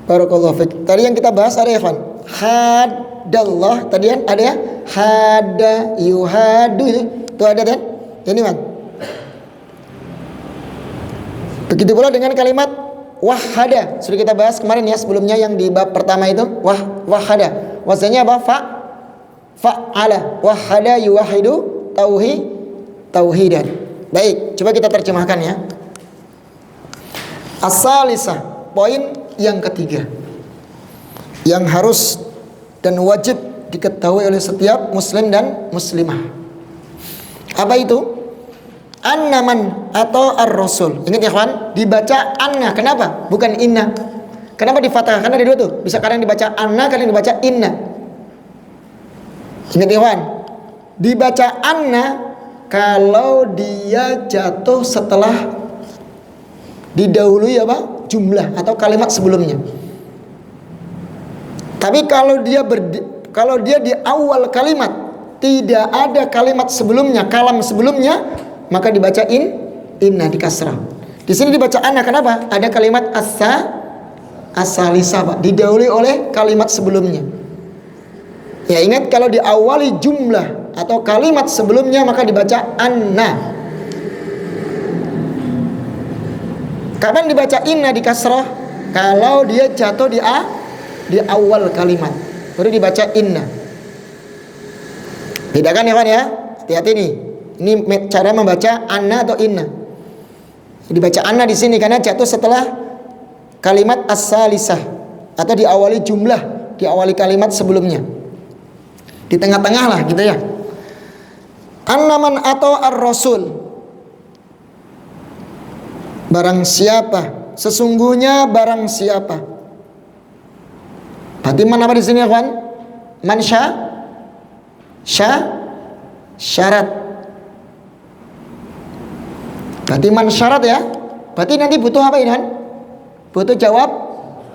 [SPEAKER 1] barakallahu fiik. Tadi yang kita bahas ada ya kan? Hadallah tadi kan ada ya? Hada yuhadu itu ada kan? Ini man. Begitu pula dengan kalimat wahada. Sudah kita bahas kemarin ya sebelumnya yang di bab pertama itu wahada. Wazannya apa? Fa'ala. Wahada yuwahidu tauhidan. Baik, coba kita terjemahkan ya. As-salisah, poin yang ketiga. yang harus dan wajib diketahui oleh setiap muslim dan muslimah. Apa itu? Annaman atau ar-rasul. Ingat ya kawan, dibaca anna. Kenapa? Bukan inna. Kenapa di fathah? Karena ada dua tuh. Bisa kadang dibaca anna, kadang dibaca inna. Ingat ya kawan, dibaca anna kalau dia jatuh setelah didahului apa? Jumlah atau kalimat sebelumnya. Tapi kalau dia di awal kalimat tidak ada kalimat sebelumnya, kalam sebelumnya, maka dibaca inna di kasrah. Di sini dibaca anna. Kenapa? Ada kalimat asalisa, Pak, didahului oleh kalimat sebelumnya. Ya, ingat kalau diawali jumlah atau kalimat sebelumnya maka dibaca anna. Kapan dibaca inna di kasrah? Kalau dia jatuh di awal kalimat, baru dibaca inna. Bedakan ya kan ya? Hati-hati nih. Ini cara membaca anna atau inna. Dibaca anna di sini karena jatuh setelah kalimat as-salisah atau diawali jumlah, diawali kalimat sebelumnya. Di tengah-tengah lah gitu ya. Annaman atau ar-rasul. Barang siapa, sesungguhnya barang siapa. Berarti man apa di sini ya kawan? Man syarat. Berarti man syarat ya. Berarti nanti butuh apa ini kan? Butuh jawab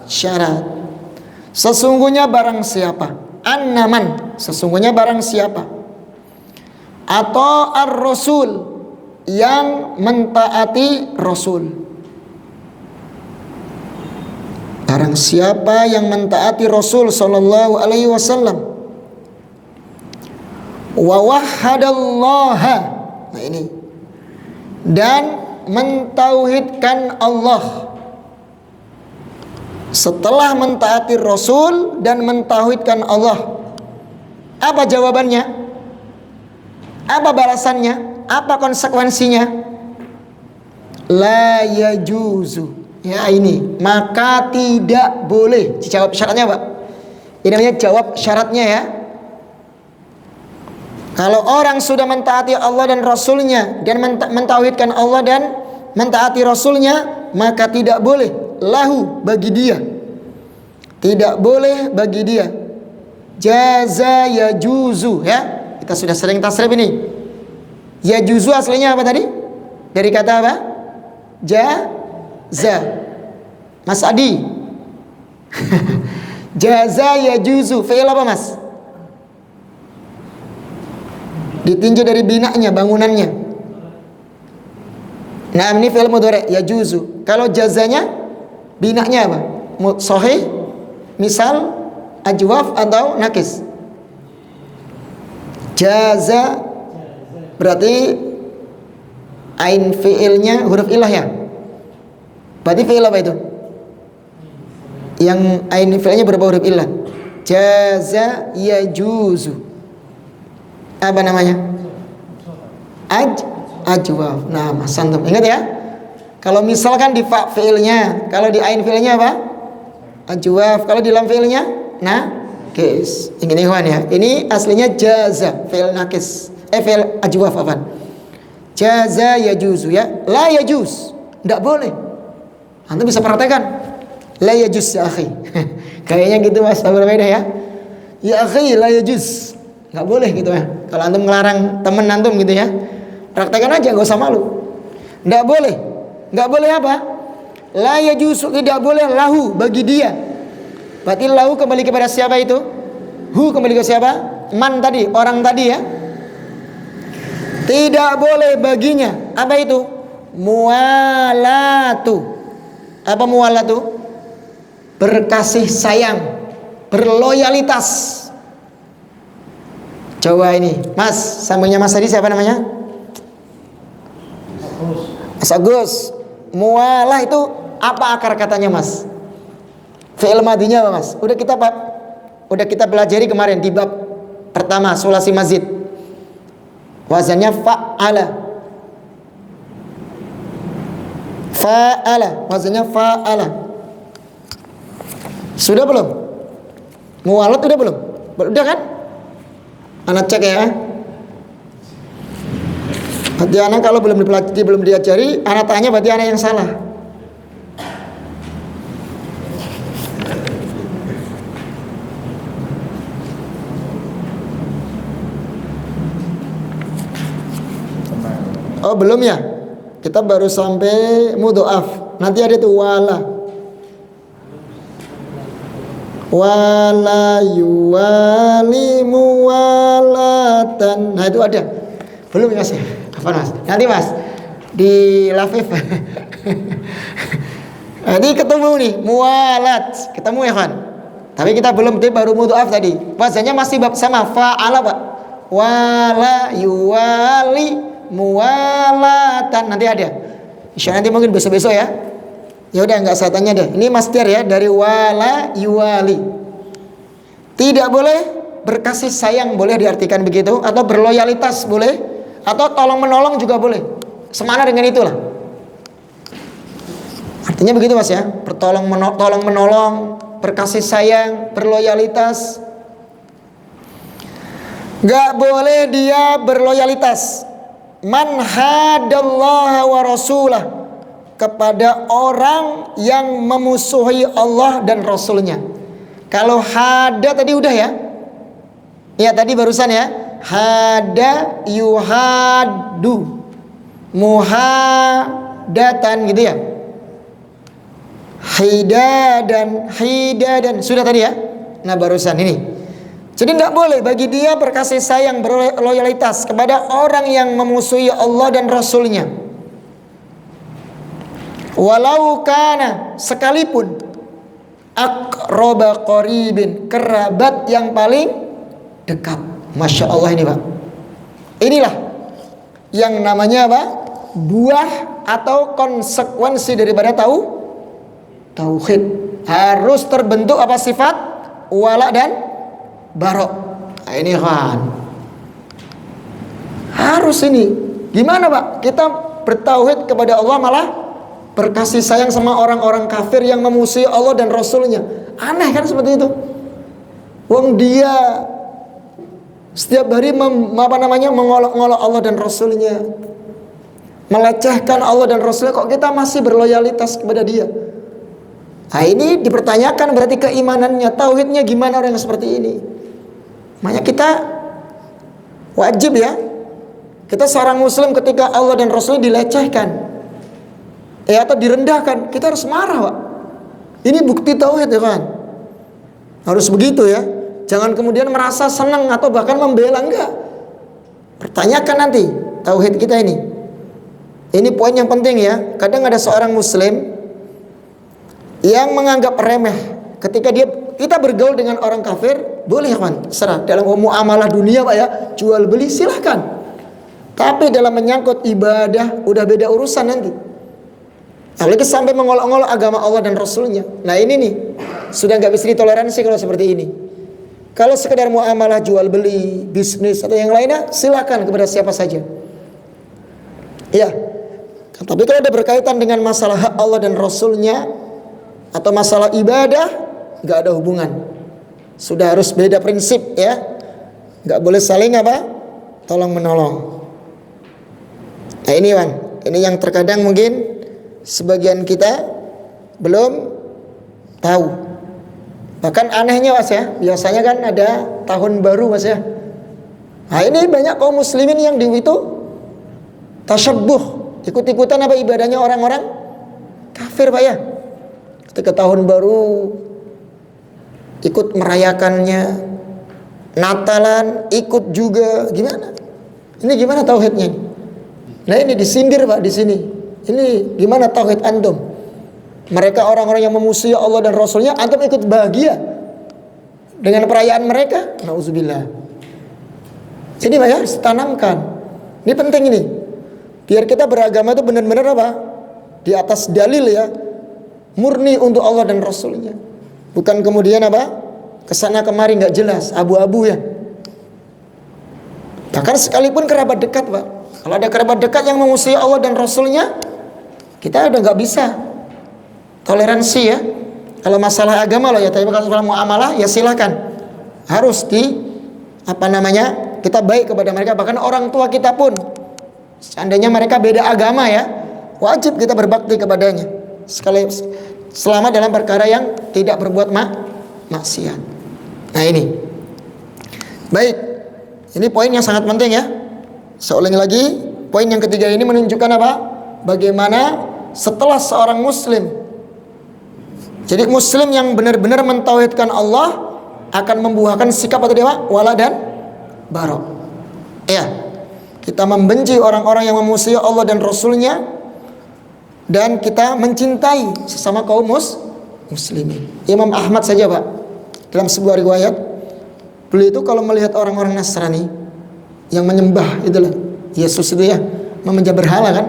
[SPEAKER 1] syarat. Sesungguhnya barang siapa. Annaman, sesungguhnya barang siapa. Atau ar-rasul, yang mentaati Rasul. Barang siapa yang mentaati Rasul sallallahu alaihi wasallam. Wa wahhadallaha. Nah ini. Dan mentauhidkan Allah. Setelah mentaati Rasul dan mentauhidkan Allah. Apa jawabannya? Apa balasannya? Apa konsekuensinya? La yajuzu. Ya ini, maka tidak boleh. Dijawab syaratnya Pak. Ini namanya jawab syaratnya ya. Kalau orang sudah mentaati Allah dan Rasulnya dan mentauhidkan Allah dan mentaati Rasulnya, maka tidak boleh lahu bagi dia. Tidak boleh bagi dia. Jaza yajuzu ya. Kita sudah sering tasrif ini. Yajuzu aslinya apa tadi? Dari kata apa? Jaza. Mas Adi. Jaza yajuzu. Fi'il apa Mas? Ditinjau dari binanya, bangunannya. Nah ini fi'il mudhari' yajuzu. Kalau jazanya binanya apa? Sahih, misal, ajwaf atau nakis. Jaza berarti ain fi'ilnya huruf ilah ya. Berarti fi'il apa itu? Yang ain fi'ilnya berapa huruf ilah? Jaza yajuzu. Apa namanya? Ajwaf. Nah, Mas Antum ingat ya? Kalau misalkan di fa fi'ilnya, kalau di ain fi'ilnya apa? Ajwaf. Kalau di lam fi'ilnya nakis. Ingat ikhwan ya. Ini aslinya jaza, fi'il nakis. Fi'il ajwaf apa? Jaza yajuzu ya. La yajuz. Enggak boleh. Antum bisa praktekkan. La yajuz ya akhi. Kayaknya gitu Mas, berbeda ya. Ya akhi la yajuz. Enggak boleh gitu ya. Kalau antum ngelarang temen antum gitu ya. Praktekkan aja, enggak usah malu. Enggak boleh. Enggak boleh apa? La yajuz, tidak boleh lahu bagi dia. Berarti lahu kembali kepada siapa itu? Hu kembali ke siapa? Man tadi, orang tadi ya. Tidak boleh baginya. Apa itu? Mualatu. Apa mualatu? Berkasih sayang, berloyalitas. Coba ini, Mas, sambungnya Mas tadi siapa namanya? Mas Agus. Mualah itu apa akar katanya Mas? Fi'il madinya apa Mas? Udah kita pelajari kemarin di bab pertama sulasi mazid. Wazannya fa'ala. Fa'ala, wazannya fa'ala. Sudah belum? Muwalat udah belum? Udah kan? Anak cek ya. Berarti anak kalau belum dipelajari, belum diajari, anak tanya berarti anak yang salah. Oh belum ya? Kita baru sampai mudhoaf. Nanti ada tuh wala yuwali muwalatan. Nah itu ada. Belum ya Mas? Kapan Mas? Nanti Mas di Lafif. Nanti ketemu nih muwalat, ketemu ya kan? Tapi kita belum, baru mudhoaf tadi. Bahasanya masih bab sama fa'ala Pak. Wala yuwali muwalatan, nanti ada. Insya nanti mungkin besok-besok ya. Ya udah nggak saya tanya deh. Ini masdar ya dari wala yuwali. Tidak boleh berkasih sayang, boleh diartikan begitu, atau berloyalitas boleh, atau tolong menolong juga boleh. Semana dengan itulah. Artinya begitu Mas ya. Tolong menolong, berkasih sayang, berloyalitas. Nggak boleh dia berloyalitas. Man hadallaha wa rasulah, kepada orang yang memusuhi Allah dan Rasulnya. Kalau hada tadi udah ya. Ya tadi barusan ya. Hada yuhaddu muhadatan gitu ya. Hidadan sudah tadi ya. Nah barusan ini. Jadi nggak boleh bagi dia berkasih sayang, berloyalitas kepada orang yang memusuhi Allah dan Rasulnya. Walau kana, sekalipun aqraba qaribin, kerabat yang paling dekat. Masya Allah ini Pak. Inilah yang namanya apa? Buah atau konsekuensi daripada tauhid. Harus terbentuk apa sifat? Wala dan barok. Nah, ini kan harus ini. Gimana Pak? Kita bertauhid kepada Allah malah berkasih sayang sama orang-orang kafir yang memusuhi Allah dan Rasulnya. Aneh kan seperti itu. Wong dia setiap hari mengolok-olok Allah dan Rasulnya, melecehkan Allah dan Rasulnya, kok kita masih berloyalitas kepada dia? Nah ini dipertanyakan berarti keimanannya, tauhidnya gimana orang yang seperti ini. Makanya kita wajib ya, kita seorang muslim ketika Allah dan Rasulnya dilecehkan atau direndahkan, kita harus marah Pak. Ini bukti tauhid ya kan. Harus begitu ya. Jangan kemudian merasa senang atau bahkan membela, enggak. Pertanyakan nanti tauhid kita ini. Ini poin yang penting ya. Kadang ada seorang muslim yang menganggap remeh ketika kita bergaul dengan orang kafir, boleh kan? Serah dalam muamalah dunia Pak ya, jual beli silahkan. Tapi dalam menyangkut ibadah udah beda urusan nanti. Apalagi sampai mengolok-olok agama Allah dan Rasulnya. Nah ini nih sudah nggak bisa ditoleransi kalau seperti ini. Kalau sekedar muamalah jual beli, bisnis atau yang lainnya, silakan kepada siapa saja. Ya. Tapi kalau ada berkaitan dengan masalah hak Allah dan Rasulnya atau masalah ibadah, nggak ada hubungan. Sudah harus beda prinsip ya. Nggak boleh saling apa? Tolong menolong. Nah ini Wan, ini yang terkadang mungkin sebagian kita belum tahu. Bahkan anehnya Mas ya, biasanya kan ada tahun baru Mas ya. Nah ini banyak kaum muslimin yang itu tasyabbuh, ikut-ikutan apa ibadahnya orang-orang kafir Pak ya. Ketika tahun baru ikut merayakannya, Natalan ikut juga, gimana? Ini gimana tauhidnya? Nah ini disindir Pak di sini. Ini gimana tauhid antum? Mereka orang-orang yang memusuhi Allah dan Rasulnya, antum ikut bahagia dengan perayaan mereka? Nauzubillah. Ini Pak ya, harus tanamkan. Ini penting ini. Biar kita beragama itu benar-benar apa? Di atas dalil ya. Murni untuk Allah dan Rasulnya. Bukan kemudian apa? Kesana kemari nggak jelas, abu-abu ya. Bahkan sekalipun kerabat dekat Pak. Kalau ada kerabat dekat yang memusuhi Allah dan Rasulnya, kita udah nggak bisa toleransi ya. Kalau masalah agama loh ya, tapi kalau masalah muamalah ya silakan. harus kita baik kepada mereka. Bahkan orang tua kita pun, seandainya mereka beda agama ya, wajib kita berbakti kepadanya, selama dalam perkara yang tidak berbuat maksiat. Nah ini, baik, ini poin yang sangat penting ya. Saya ulangi lagi, poin yang ketiga ini menunjukkan apa? Bagaimana setelah seorang muslim, jadi muslim yang benar-benar mentauhidkan Allah akan membuahkan sikap atau dia wala dan barok. Ya, kita membenci orang-orang yang memusuhi Allah dan Rasulnya, dan kita mencintai sesama kaum muslimin. Imam Ahmad saja Pak, dalam sebuah riwayat, beliau itu kalau melihat orang-orang Nasrani yang menyembah itulah Yesus itu ya, menyembah berhala kan,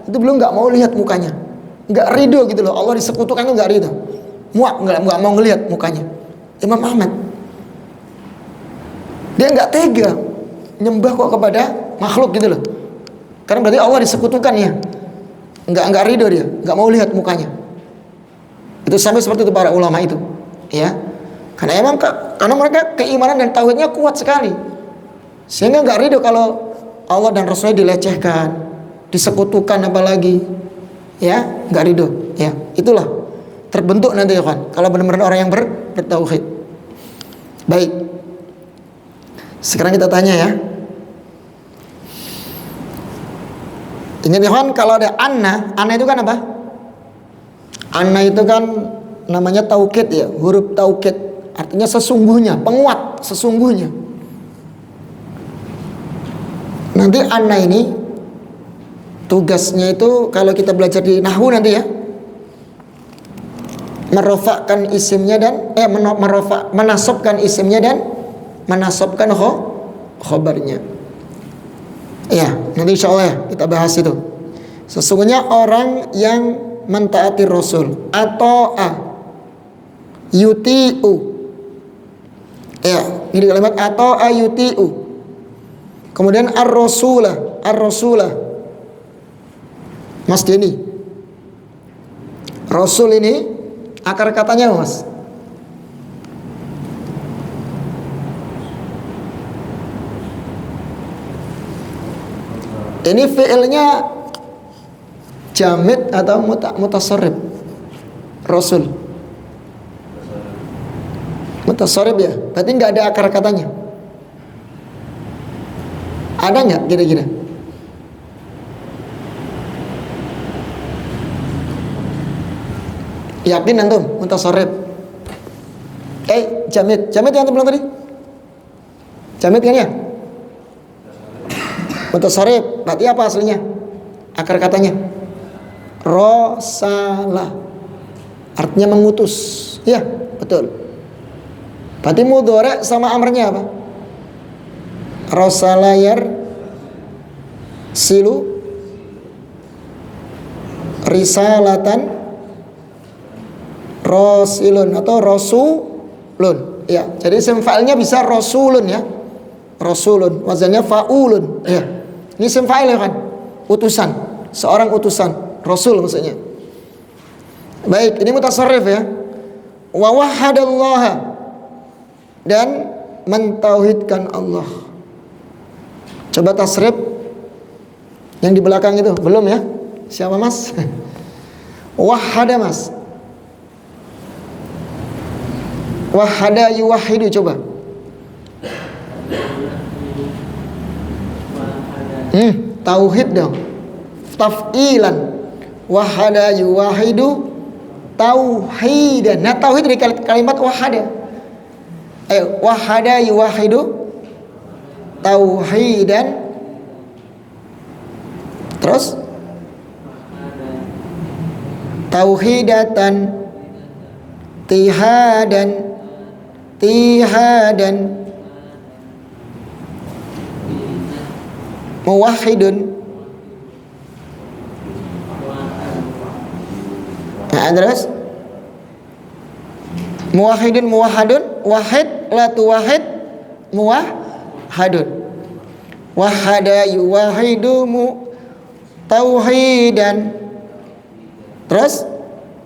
[SPEAKER 1] itu beliau nggak mau lihat mukanya, nggak ridho gitu loh. Allah disekutukan itu nggak ridho, nggak mau ngelihat mukanya. Imam Ahmad, dia nggak tega nyembah kok kepada makhluk gitu loh, karena berarti Allah disekutukan ya. Nggak ridho dia, nggak mau lihat mukanya. Itu sampai seperti itu para ulama itu, ya. Karena mereka keimanan dan tauhidnya kuat sekali, sehingga nggak ridho kalau Allah dan Rasulnya dilecehkan, disekutukan apalagi, ya, nggak ridho. Ya, itulah terbentuk nanti ya kan, kalau benar-benar orang yang bertauhid. Baik, sekarang kita tanya ya. Ingat ya kan, kalau ada anna itu kan apa? Anna itu kan namanya taukid ya, huruf taukid, artinya sesungguhnya, penguat sesungguhnya. Nanti anna ini tugasnya itu kalau kita belajar di nahwu nanti ya, merofakkan isimnya dan menasabkan isimnya dan menasabkan khobarnya. Ya, nanti insya Allah ya kita bahas itu. Sesungguhnya orang yang mentaati Rasul atau yuti'u, ya, ini kalimat atau yuti'u. Kemudian ar-rasulah, Mas Denny, Rasul ini akar katanya Mas, ini fi'ilnya jamid atau mutasarrif? Rasul mutasarrif ya, berarti nggak ada akar katanya. Ada nggak kira-kira? Yakin antum mutasarrif? Jamid yang antum bilang tadi? Jamid kan ya? Mutasarrif, berarti apa aslinya? Akar katanya rosala, artinya mengutus. Ya, betul. Berarti mudhari sama amrnya apa? Rosalayar silu risalatan rosilun atau rosulun. Ya, jadi isim fa'ilnya bisa rosulun ya. Rasulun, wazannya faulun. Ya. Ini isim fa'il ya kan? Utusan, seorang utusan, rasul maksudnya. Baik, ini mutasarrif ya. Wa wahhadallaha, dan mentauhidkan Allah. Coba tasrif yang di belakang itu, belum ya? Siapa Mas? Wahhada Mas. Wahhada yuwahhidu, coba. Tauhid dong. Taf'ilan. Wahada yuwahidu tauhidan. Nah, tauhid dari kalimat wahada. Ayo, wahada yuwahidu tauhidan. Terus tauhidatan, tihadan, muwahhidun. Nah, terus muwahhidun, muwahhadun, wahid la tuwahid, muwahhadun. Wahada yuwahidu tauhidan. Terus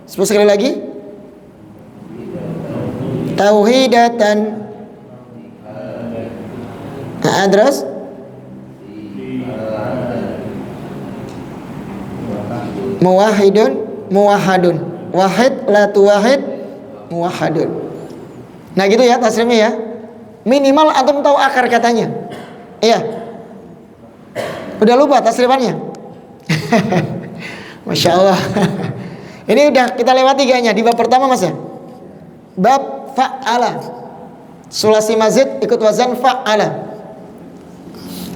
[SPEAKER 1] sekali lagi tauhidatan, Nah, terus muwahhidun, muwahhadun. Wahid la tuwahid, muwahhadun. Nah gitu ya tasrifnya ya. Minimal antum tahu akar katanya. Iya. Udah lupa tasrifannya? Masya Allah. Ini udah kita lewati kayaknya di bab pertama mas ya. Bab fa'ala. Sulasi mazid ikut wazan fa'ala.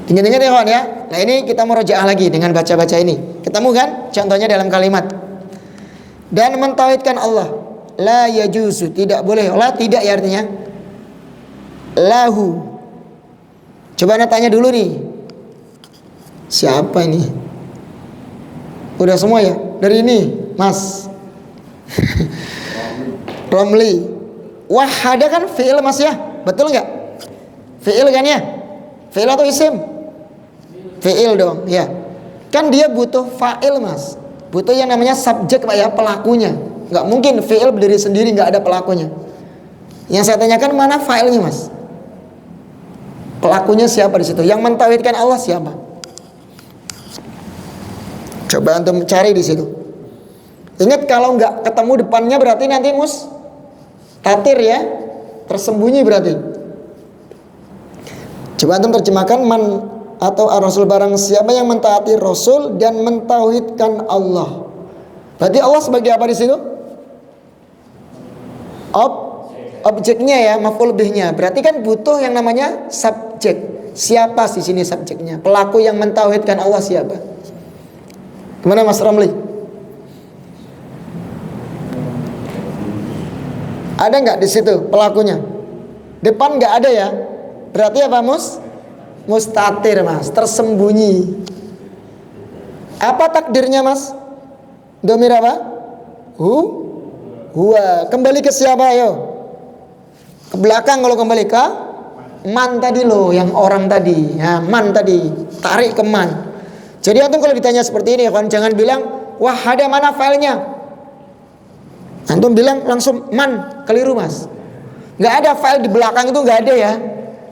[SPEAKER 1] Ingat-ingat ya kawan ya. Nah ini kita murojaah lagi dengan baca-baca ini. Ketemu kan contohnya dalam kalimat. Dan mentauhidkan Allah. La yajuzu, tidak boleh. La tidak ya artinya. Lahu. Coba anda tanya dulu nih. Siapa ini? Udah semua ya? Dari ini mas. Romli. Wahada kan fi'il mas ya. Betul nggak? Fi'il kan ya? Fi'il atau isim? Fi'il dong ya. Kan dia butuh fa'il mas. Butuh yang namanya subjek pak ya, pelakunya. Nggak mungkin fi'il berdiri sendiri nggak ada pelakunya. Yang saya tanyakan mana fa'ilnya mas? Pelakunya siapa di situ? Yang mentauhidkan Allah siapa? Coba antum cari di situ. Ingat kalau nggak ketemu depannya berarti nanti tatir ya, tersembunyi berarti. Coba antum terjemahkan man atau ar-rasul, barang siapa yang mentaati Rasul dan mentauhidkan Allah. Berarti Allah sebagai apa di situ? Objeknya ya, maf'ul bihnya. Berarti kan butuh yang namanya subjek. Siapa di sini subjeknya? Pelaku yang mentauhidkan Allah siapa? Gimana Mas Ramli? Ada nggak di situ pelakunya? Depan nggak ada ya? Berarti apa mustatir mas, tersembunyi. Apa takdirnya mas? Domir apa? Huwa. Kembali ke siapa ayo? Ke belakang kalau kembali ke man tadi loh, yang orang tadi. Ya, man tadi. Tarik ke man. Jadi antum kalau ditanya seperti ini kan jangan bilang wah ada mana filenya. Antum bilang langsung man, keliru mas. Nggak ada file di belakang itu nggak ada ya.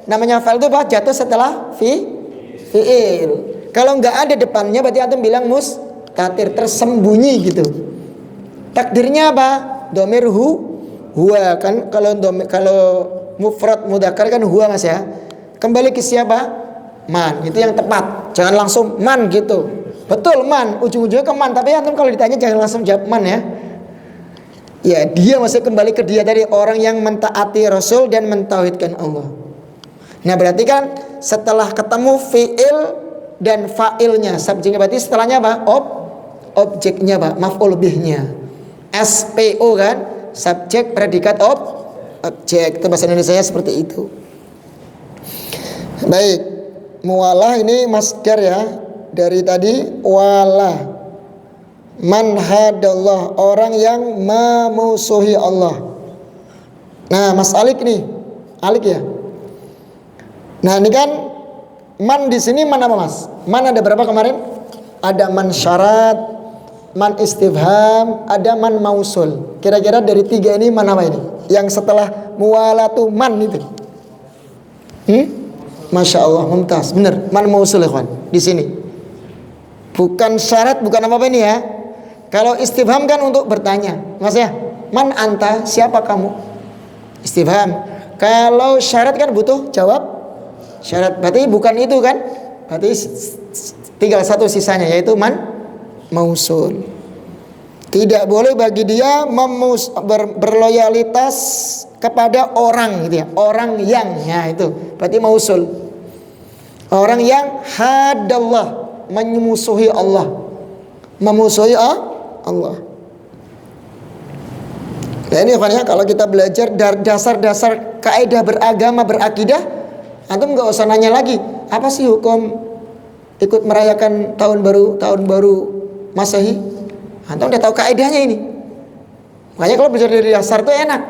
[SPEAKER 1] Namanya file itu apa? Jatuh setelah fi'il. Kalau nggak ada depannya berarti antum bilang mustatir, tersembunyi gitu. Takdirnya apa? Domir huwa kan, kalau mufrad mudzakkar kan huwa mas ya. Kembali ke siapa? Man, itu yang tepat. Jangan langsung man gitu. Betul man, ujung-ujungnya ke man, tapi antum kalau ditanya jangan langsung jawab man ya. Ya dia masih kembali ke dia tadi, orang yang mentaati Rasul dan mentauhidkan Allah. Nah berarti kan setelah ketemu fi'il dan fa'ilnya, subjeknya berarti setelahnya apa? Objeknya pak, maf'ul bihnya. SPO kan, subjek predikat objek. Itu bahasa Indonesia seperti itu. Baik, muwalah ini masdar ya. Dari tadi wala, man hadallah, orang yang memusuhi Allah. Nah Mas Alik nih, Alik ya. Nah ini kan man di sini man apa mas? Man ada berapa kemarin? Ada man syarat, man istifham, ada man mausul. Kira-kira dari tiga ini man apa ini? Yang setelah muwalatu man itu. Masya Allah, mumtaz, bener. Man mausul ya kawan di sini. Bukan syarat, bukan apa-apa ini ya. Kalau istifham kan untuk bertanya, mas ya. Man anta, siapa kamu? Istifham. Kalau syarat kan butuh jawab syarat, berarti bukan itu kan, berarti tinggal satu sisanya yaitu man mausul. Tidak boleh bagi dia berloyalitas kepada orang gitu ya, orang yang ya itu berarti mausul. Orang yang hadallah, memusuhi Allah, memusuhi Allah. Nah ini ya, kalau kita belajar dasar-dasar kaidah beragama berakidah, antum nggak usah nanya lagi apa sih hukum ikut merayakan tahun baru Masehi. Antum udah tahu kaidahnya ini. Makanya kalau belajar dari dasar itu enak.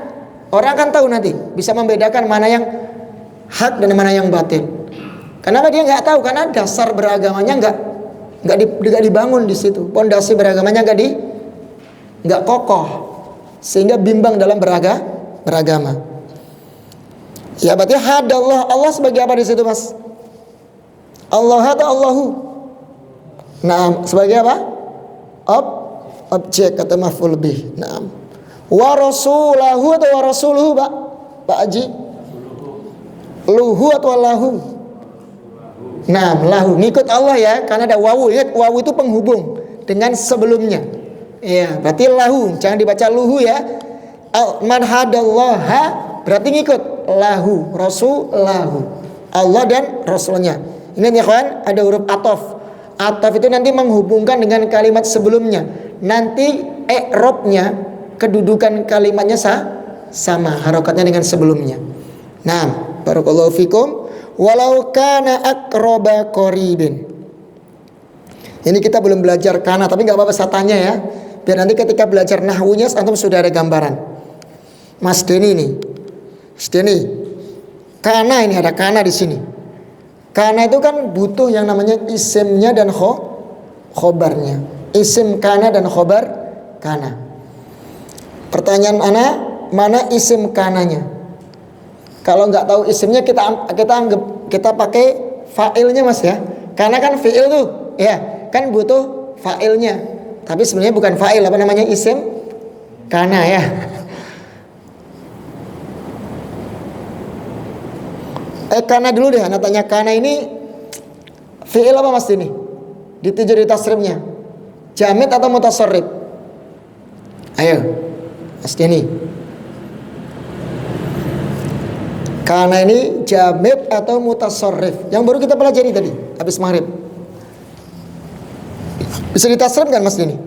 [SPEAKER 1] Orang akan tahu nanti, bisa membedakan mana yang hak dan mana yang batil. Kenapa dia nggak tahu? Karena dasar beragamanya nggak dibangun di situ. Pondasi beragamanya nggak kokoh, sehingga bimbang dalam beragama. Ya berarti hadallah, Allah sebagai apa di situ mas? Allah atau Allahu? Nah, sebagai apa? Objek atau maf'ul bih. Nah. Wa rasulahu atau wa rasuluhu, Pak Haji? Luhu atau lahu? Nah, lahu. Ngikut Allah ya, karena ada wawu. Ingat, wawu itu penghubung dengan sebelumnya. Ya, berarti lahu. Jangan dibaca luhu ya. Man hadallaha berarti ngikut lahu, rasulahu. Allah dan rasulnya. Ini ya kawan, ada huruf atof. Atof itu nanti menghubungkan dengan kalimat sebelumnya. Nanti i'rabnya, kedudukan kalimatnya sama, harokatnya dengan sebelumnya. Nah, barakallahu fikum. Walau kana aqraba qaribin. Ini kita belum belajar kana, tapi nggak apa-apa saya tanya ya. Biar nanti ketika belajar nahwunya antum sudah ada gambaran. Mas Denny nih. Mas Denny. Kana ini ada kana di sini. Kana itu kan butuh yang namanya isimnya dan khobarnya. Isim kana dan khobar kana. Pertanyaan ana, mana isim kananya? Kalau nggak tahu isimnya kita pakai fa'ilnya Mas ya. Karena kan fi'il tuh, ya, kan butuh fa'ilnya. Tapi sebenarnya bukan fa'il, apa namanya, isim kana ya. Kana dulu deh, anak tanya kana ini fi'il apa Mas ini? Dituju di tasrifnya. Jamid atau mutasarrif? Ayo, Mas Denny. Kana ini jamid atau mutasarrif? Yang baru kita pelajari tadi habis maghrib. Bisa ditasrif kan Mas Denny?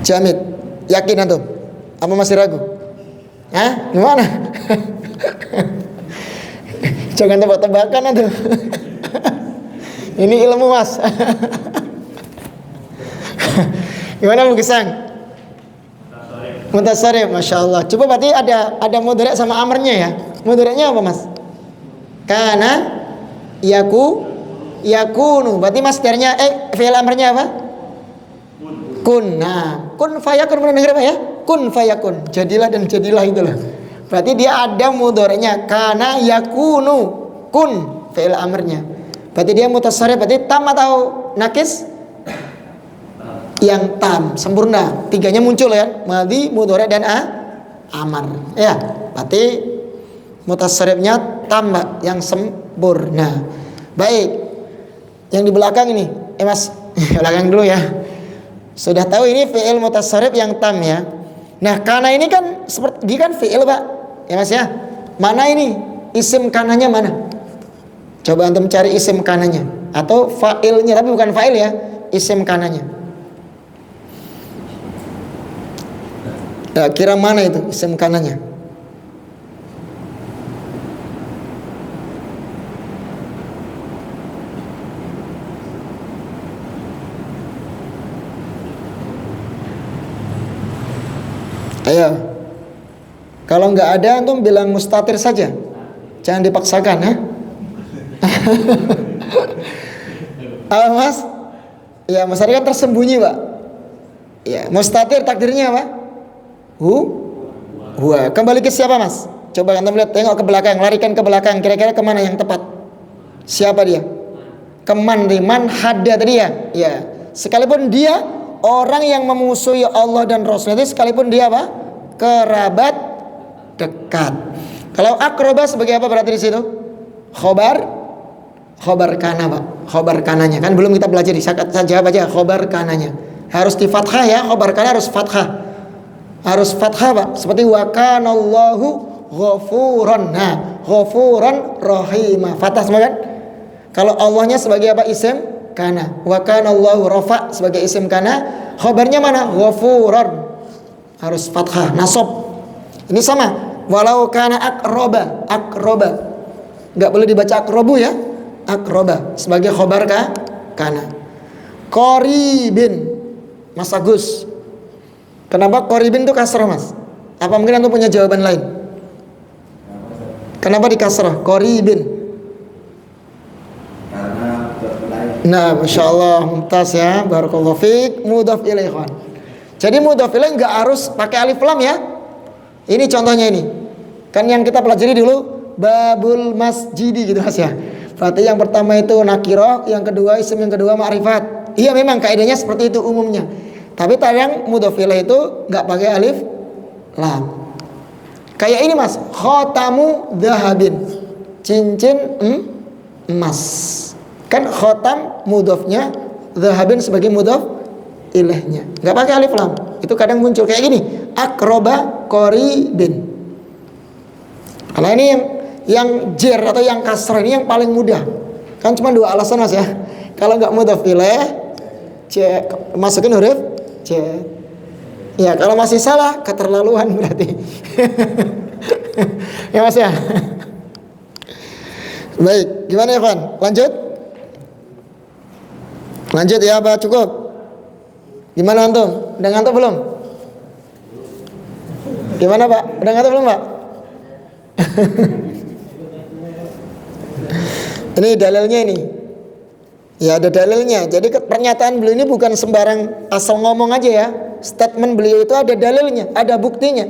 [SPEAKER 1] Jamid. Yakin antum? Apa masih ragu? Hah? Gimana? Jangan tebak-tebakan antum. Ini ilmu Mas. Gimana Bu Gesang? Mutasarrif, Masya Allah. Coba berarti ada mudhari' sama amarnya ya. Mudhari'nya apa Mas? Kana, yakunu. Berarti masdarnya fi'il amarnya apa? Kun. Nah, kun fayakun, pernah dengar apa ya? Kun fayakun. Jadilah dan jadilah itulah. Berarti dia ada mudhari'nya. Kana yakunu. Kun fi'il amarnya. Berarti dia mutasarrif. Berarti tam atau nakis? Yang tam, sempurna. Tiganya muncul ya, madhi, mudhari' dan amar. Ya, berarti mutasarrifnya tam yang sempurna. Baik. Yang di belakang ini, Mas, belakang dulu ya. Sudah tahu ini fi'il mutasarrif yang tam ya. Nah, kana ini kan seperti dia kan fi'il, Pak. Ya Mas ya. Mana ini? Isim kananya mana? Coba antum cari isim kananya atau fa'ilnya, tapi bukan fa'il ya, isim kananya. Nah, kira mana itu isim kanannya? Ayo. Kalau nggak ada antum bilang mustatir saja. Jangan dipaksakan ya. Apa Mas? Ya, Mas Ari kan tersembunyi, Pak. Ya, mustatir takdirnya apa? Huwa. Kembali ke siapa Mas? Coba antum lihat, tengok ke belakang, larikan ke belakang. Kira-kira kemana yang tepat? Siapa dia? Keman hada tadi ya. Ya. Sekalipun dia orang yang memusuhi Allah dan Rasul, itu sekalipun dia apa? Kerabat dekat. Kalau akroba sebagai apa berarti di situ? Khobar kana, Pak. Khobar kananya. Kan belum kita belajar, saya jawab aja khobar kananya. Harus di fathah ya, khobar kana harus fathah. Harus fathah, Pak. Seperti wa kanallahu ghafuran. Nah, ghafuran rahimah. Fathah semua kan? Kalau Allahnya sebagai apa? Isim kana. Wa kanallahu rafa sebagai isim kana. Khabarnya mana? Ghafuran. Harus fathah, nasab. Ini sama. Walau kana akroba. Enggak boleh dibaca akrobu ya. Akroba sebagai khabar kana. Qaribin. Mas Agus. Kenapa qaribin itu kasrah Mas? Apa mungkin antum punya jawaban lain? Kenapa di kasrah? Qaribin.
[SPEAKER 2] Karena
[SPEAKER 1] Nah, Masya Allah, mumtaz ya. Barakallahu fiik. Mudhaf ilaih. Jadi mudhaf ilaih nggak harus pakai alif lam ya. Ini contohnya ini. Kan yang kita pelajari dulu babul masjidi gitu Mas ya. Berarti yang pertama itu nakirah, yang kedua isim, yang kedua ma'rifat. Iya memang kaidahnya seperti itu umumnya. Tapi kadang mudhof ilaih itu nggak pakai alif lam. Kayak ini Mas, khotamu dhahabin, cincin emas. Kan khotam mudhofnya, dhahabin sebagai mudhof ilaihnya. Nggak pakai alif lam. Itu kadang muncul kayak gini, akroba qoribin. Kalau ini yang jer atau yang kasrah ini yang paling mudah. Kan cuma dua alasan Mas ya. Kalau nggak mudhof ilaih, masukin huruf C. Ya kalau masih salah keterlaluan berarti. Ya Mas ya. Baik, gimana ya Van? Lanjut ya apa cukup? Gimana antum? Udah ngantuk belum? Gimana Pak? Udah ngantuk belum Pak? Ini dalilnya ini. Ya ada dalilnya. Jadi pernyataan beliau ini bukan sembarang asal ngomong aja ya. Statement beliau itu ada dalilnya, ada buktinya.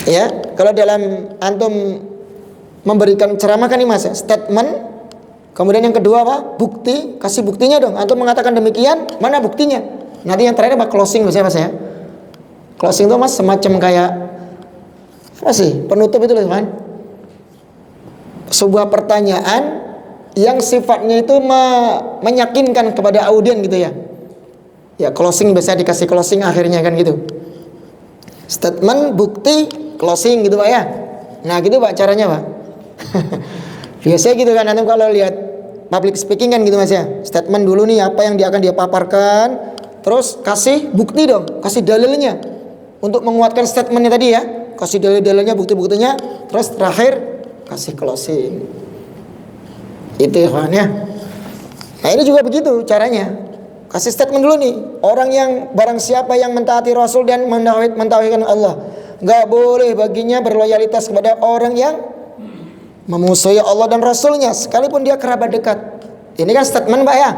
[SPEAKER 1] Ya, kalau dalam antum memberikan ceramah kan nih Mas ya, statement. Kemudian yang kedua apa? Bukti, kasih buktinya dong. Antum mengatakan demikian, mana buktinya? Nanti yang terakhir apa? Closing biasanya Mas ya. Closing itu Mas semacam kayak apa sih? Penutup itu loh kan. Sebuah pertanyaan yang sifatnya itu meyakinkan kepada audien gitu ya. Ya closing biasanya dikasih closing akhirnya kan gitu. Statement, bukti, closing gitu Pak ya. Nah gitu Pak caranya Pak. Biasanya gitu kan nanti kalau lihat public speaking kan gitu Mas ya. Statement dulu nih apa yang akan dia paparkan, terus kasih bukti dong, kasih dalilnya untuk menguatkan statementnya tadi ya. Kasih dalil-dalilnya, bukti-buktinya, terus terakhir kasih closing. Itu ya kawan ya. Nah ini juga begitu caranya. Kasih statement dulu nih. Orang yang barang siapa yang mentaati Rasul dan mentauhidkan Allah, gak boleh baginya berloyalitas kepada orang yang memusuhi Allah dan Rasulnya, sekalipun dia kerabat dekat. Ini kan statement Pak ya.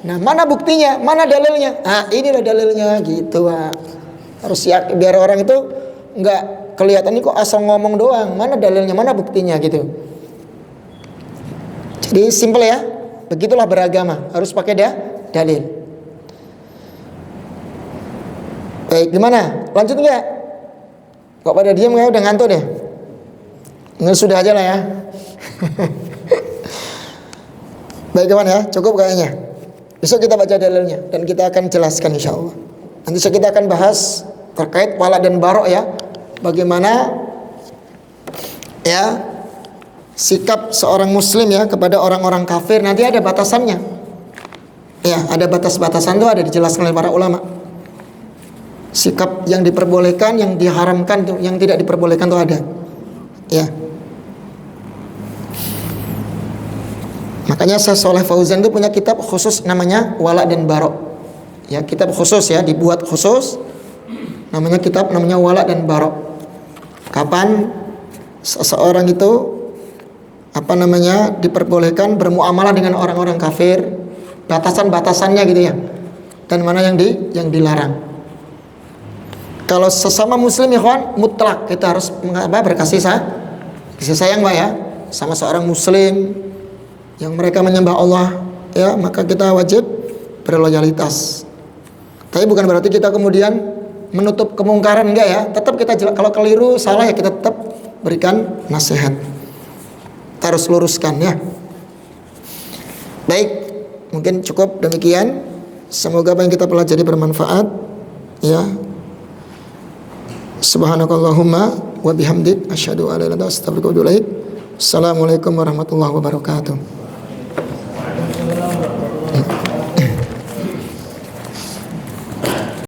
[SPEAKER 1] Nah mana buktinya, mana dalilnya? Nah inilah dalilnya gitu Pak. Harus yakin biar orang itu nggak kelihatan ini kok asal ngomong doang. Mana dalilnya, mana buktinya gitu. Jadi simple ya. Begitulah beragama, harus pakai dalil. Baik, gimana? Lanjut nggak? Kok pada diam nggak? Udah ngantuk deh. Nggak sudah aja lah ya. Baik kawan ya, cukup kayaknya. Besok kita baca dalilnya dan kita akan jelaskan insya Allah. Nanti kita akan bahas terkait wala dan barok ya. Bagaimana ya sikap seorang muslim ya kepada orang-orang kafir. Nanti ada batasannya. Ya, ada batas-batasan tuh ada dijelaskan oleh para ulama. Sikap yang diperbolehkan, yang diharamkan tuh, yang tidak diperbolehkan tuh ada. Ya. Makanya Syekh Shalih Fauzan itu punya kitab khusus namanya Wala dan Barok. Ya, kitab khusus ya, dibuat khusus. Namanya kitab namanya Wala dan Barok. Kapan seseorang itu diperbolehkan bermuamalah dengan orang-orang kafir, batasan-batasannya gitu ya. Dan mana yang dilarang. Kalau sesama muslim ikhwan mutlak kita harus berkasih sayang Pak ya sama seorang muslim yang mereka menyembah Allah ya, maka kita wajib berloyalitas. Tapi bukan berarti kita kemudian menutup kemungkaran, enggak ya. Tetap kita kalau keliru salah ya kita tetap berikan nasihat. Kita harus luruskan ya. Baik, mungkin cukup demikian. Semoga apa yang kita pelajari bermanfaat ya. Subhanakallahumma wa bihamdik asyhadu an la ilaha illa anta astaghfiruka wa atubu ilaik. Assalamualaikum warahmatullahi wabarakatuh.